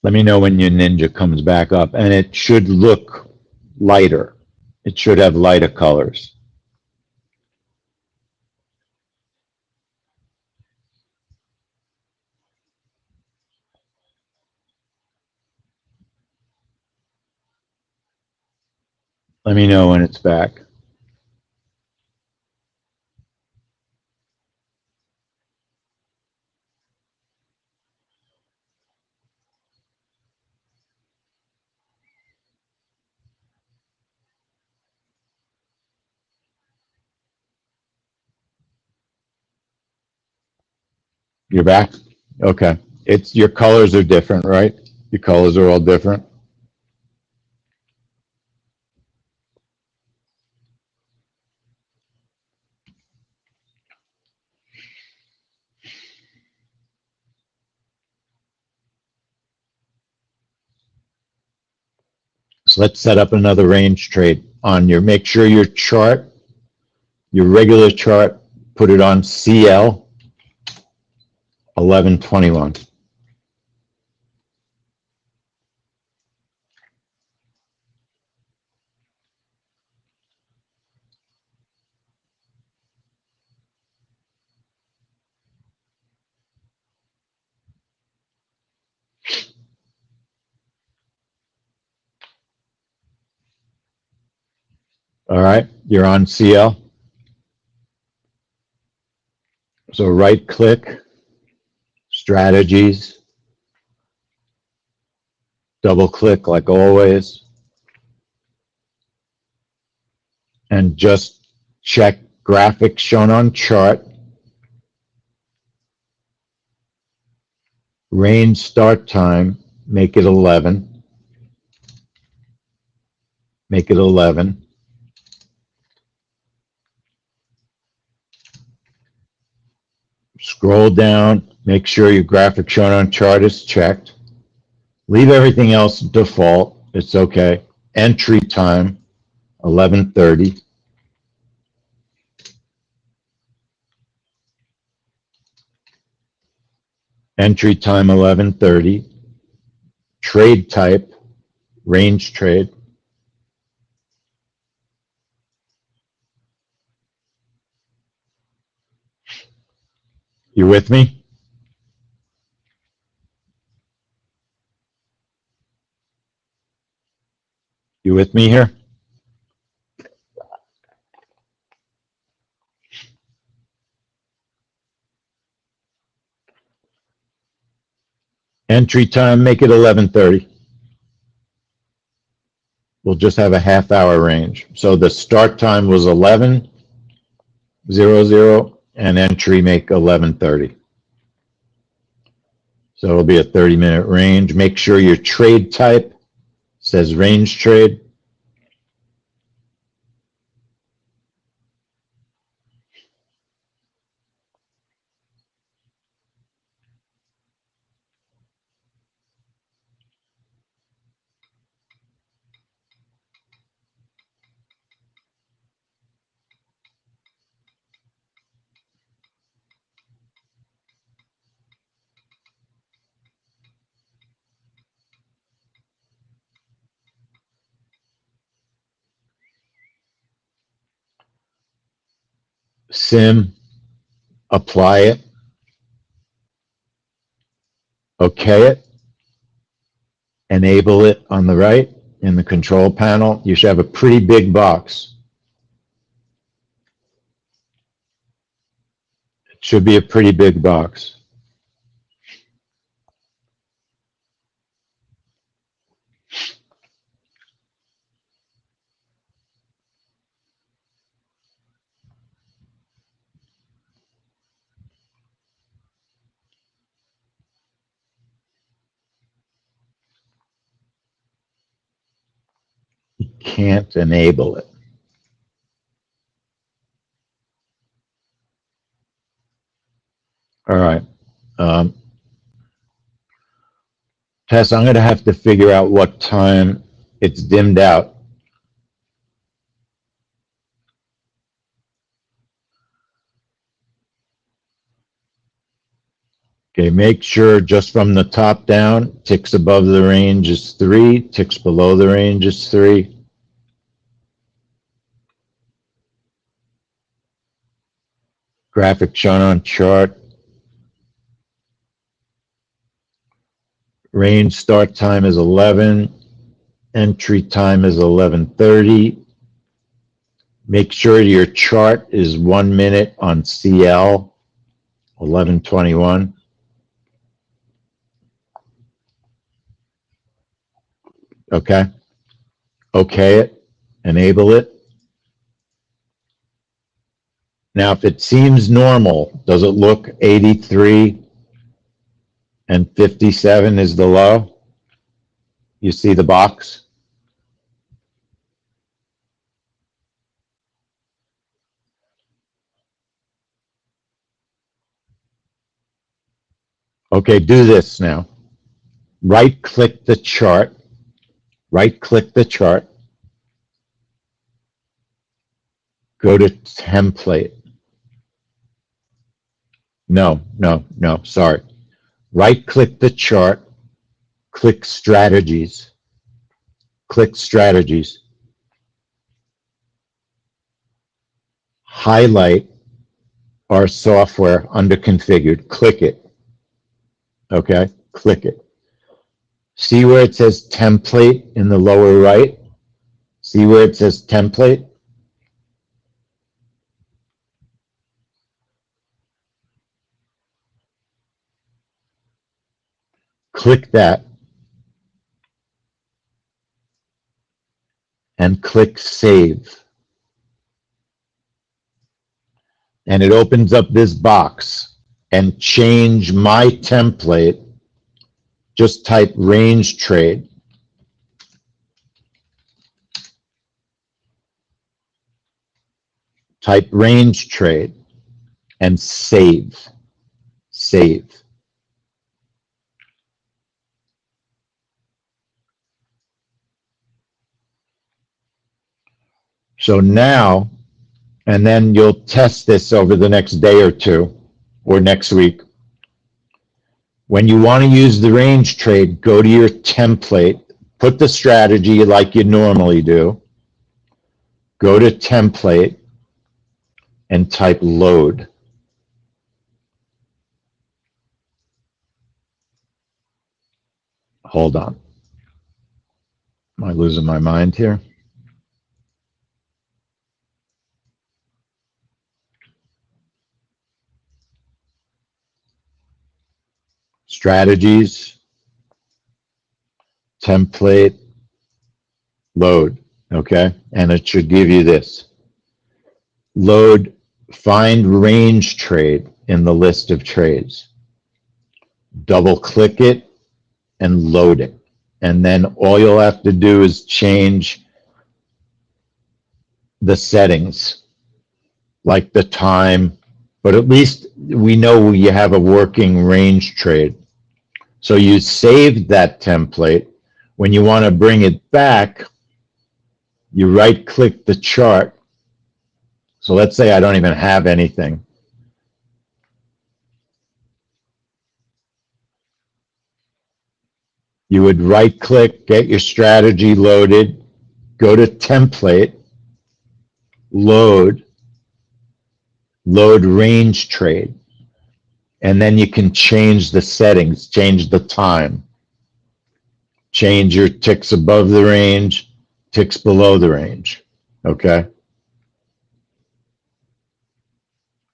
[SPEAKER 1] Let me know when your Ninja comes back up, and it should look lighter. It should have lighter colors. Let me know when it's back. You're back? Okay. It's your colors are different, right? Your colors are all different. So let's set up another range trade on your, make sure your chart, your regular chart, put it on CL 1121. All right, you're on CL. So right click, strategies, double click like always, and just check graphics shown on chart, range start time, make it 11, make it 11. Scroll down, make sure your graphic shown on chart is checked. Leave everything else default, it's okay. Entry time, 11:30. Entry time, 11:30. Trade type, range trade. You with me? You with me here? Entry time, make it 11:30. We'll just have a half-hour range. So the start time was 11:00 and entry make 11:30. So it'll be a 30-minute range. Make sure your trade type says range trade. Sim, apply it, okay it, enable it on the right in the control panel. You should have a pretty big box. It should be a pretty big box. You can't enable it. All right. Tess, I'm going to have to figure out what time it's dimmed out. Okay, make sure just from the top down, ticks above the range is 3, ticks below the range is 3. Graphic shown on chart. Range start time is 11. Entry time is 11:30. Make sure your chart is 1 minute on CL, 11:21. Okay. Okay it. Enable it. Now, if it seems normal, does it look 83 and 57 is the low? You see the box? Okay, do this now. Right-click the chart. Right-click the chart. Go to template. No, sorry. Right-click the chart. Click strategies. Click strategies. Highlight our software under configured. Click it. Okay, click it. See where it says template in the lower right? See where it says template? Click that and click Save. And it opens up this box, and change my template. Just type range trade. Type range trade and save. Save. So now, and then you'll test this over the next day or two or next week. When you want to use the range trade, go to your template, put the strategy like you normally do, go to template and type load. Hold on. Am I losing my mind here? Strategies, template, load, okay? And it should give you this. Load, find range trade in the list of trades. Double click it and load it. And then all you'll have to do is change the settings, like the time, but at least we know you have a working range trade. So you saved that template. When you want to bring it back, you right click the chart. So let's say I don't even have anything. You would right click, get your strategy loaded, go to template, load range trade. And then you can change the settings, change the time, change your ticks above the range, ticks below the range, okay?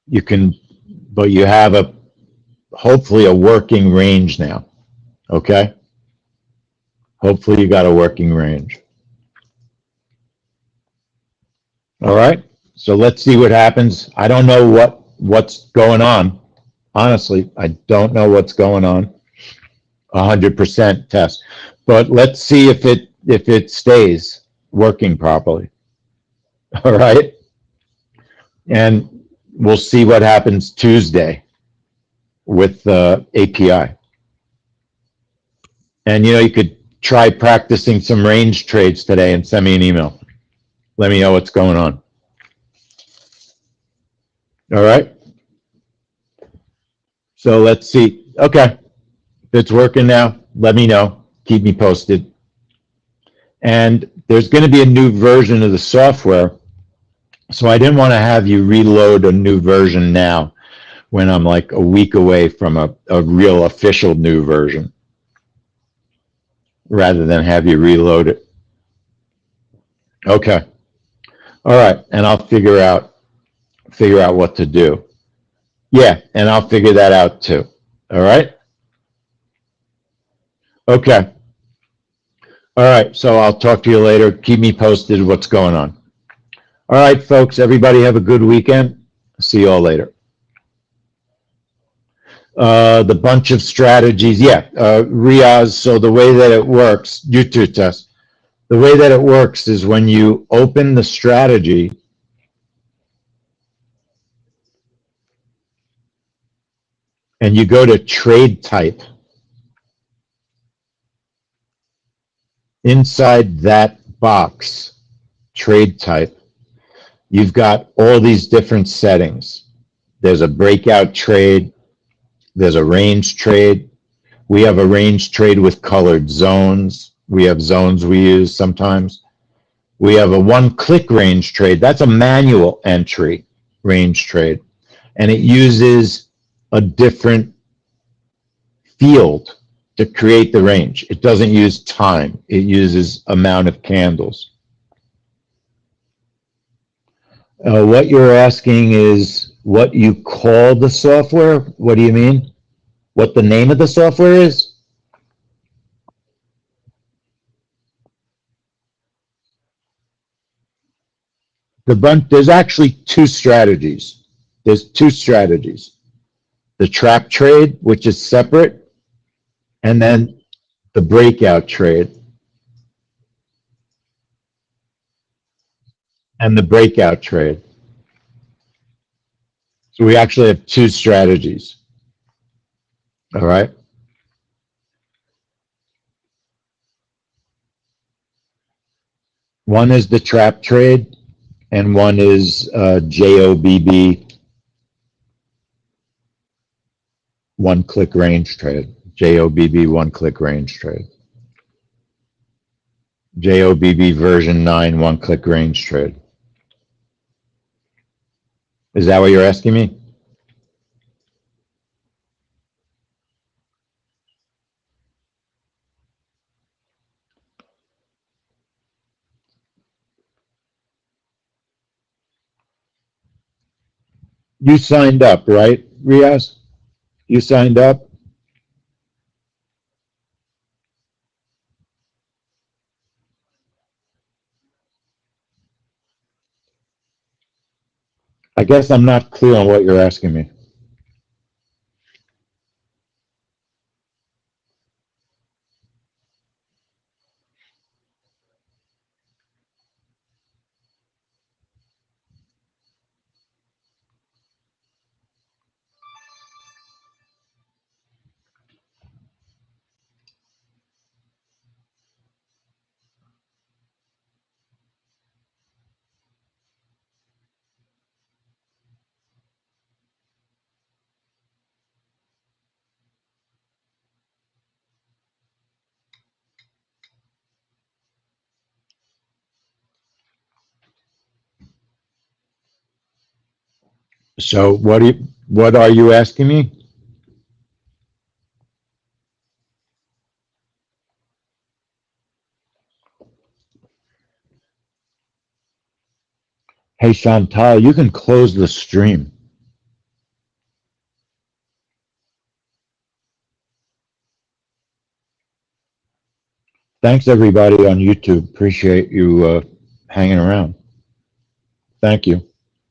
[SPEAKER 1] You can, but you have hopefully a working range now, okay? Hopefully you got a working range. All right, so let's see what happens. I don't know what's going on. Honestly, I don't know what's going on. 100% test, but let's see if it stays working properly. All right, and we'll see what happens Tuesday with the API. And you could try practicing some range trades today and send me an email. Let me know what's going on. All right. So let's see. Okay. If it's working now, let me know. Keep me posted. And there's going to be a new version of the software. So I didn't want to have you reload a new version now when I'm like a week away from a real official new version, rather than have you reload it. Okay. All right. And I'll figure out what to do. Yeah, and I'll figure that out too. All right? Okay. All right, so I'll talk to you later. Keep me posted what's going on. All right, folks, everybody have a good weekend. See you all later. The bunch of strategies, yeah, Riaz, so the way that it works, YouTube test, the way that it works is when you open the strategy, and you go to trade type. Inside that box, trade type, you've got all these different settings. There's a breakout trade. There's a range trade. We have a range trade with colored zones. We have zones we use sometimes. We have a one-click range trade. That's a manual entry range trade. And it uses a different field to create the range. It doesn't use time. It uses amount of candles. What you're asking is what you call the software? What do you mean? What the name of the software is? There's actually two strategies. There's two strategies. The trap trade, which is separate, and then the breakout trade. And the breakout trade. So we actually have two strategies. All right. One is the trap trade, and one is JOBB, one-click range trade. JOBB, one-click range trade. JOBB version 9, one-click range trade. Is that what you're asking me? You signed up, right, Riaz? You signed up? I guess I'm not clear on what you're asking me. So what are you asking me? Hey Chantal, you can close the stream. Thanks everybody on YouTube. Appreciate you hanging around. Thank you.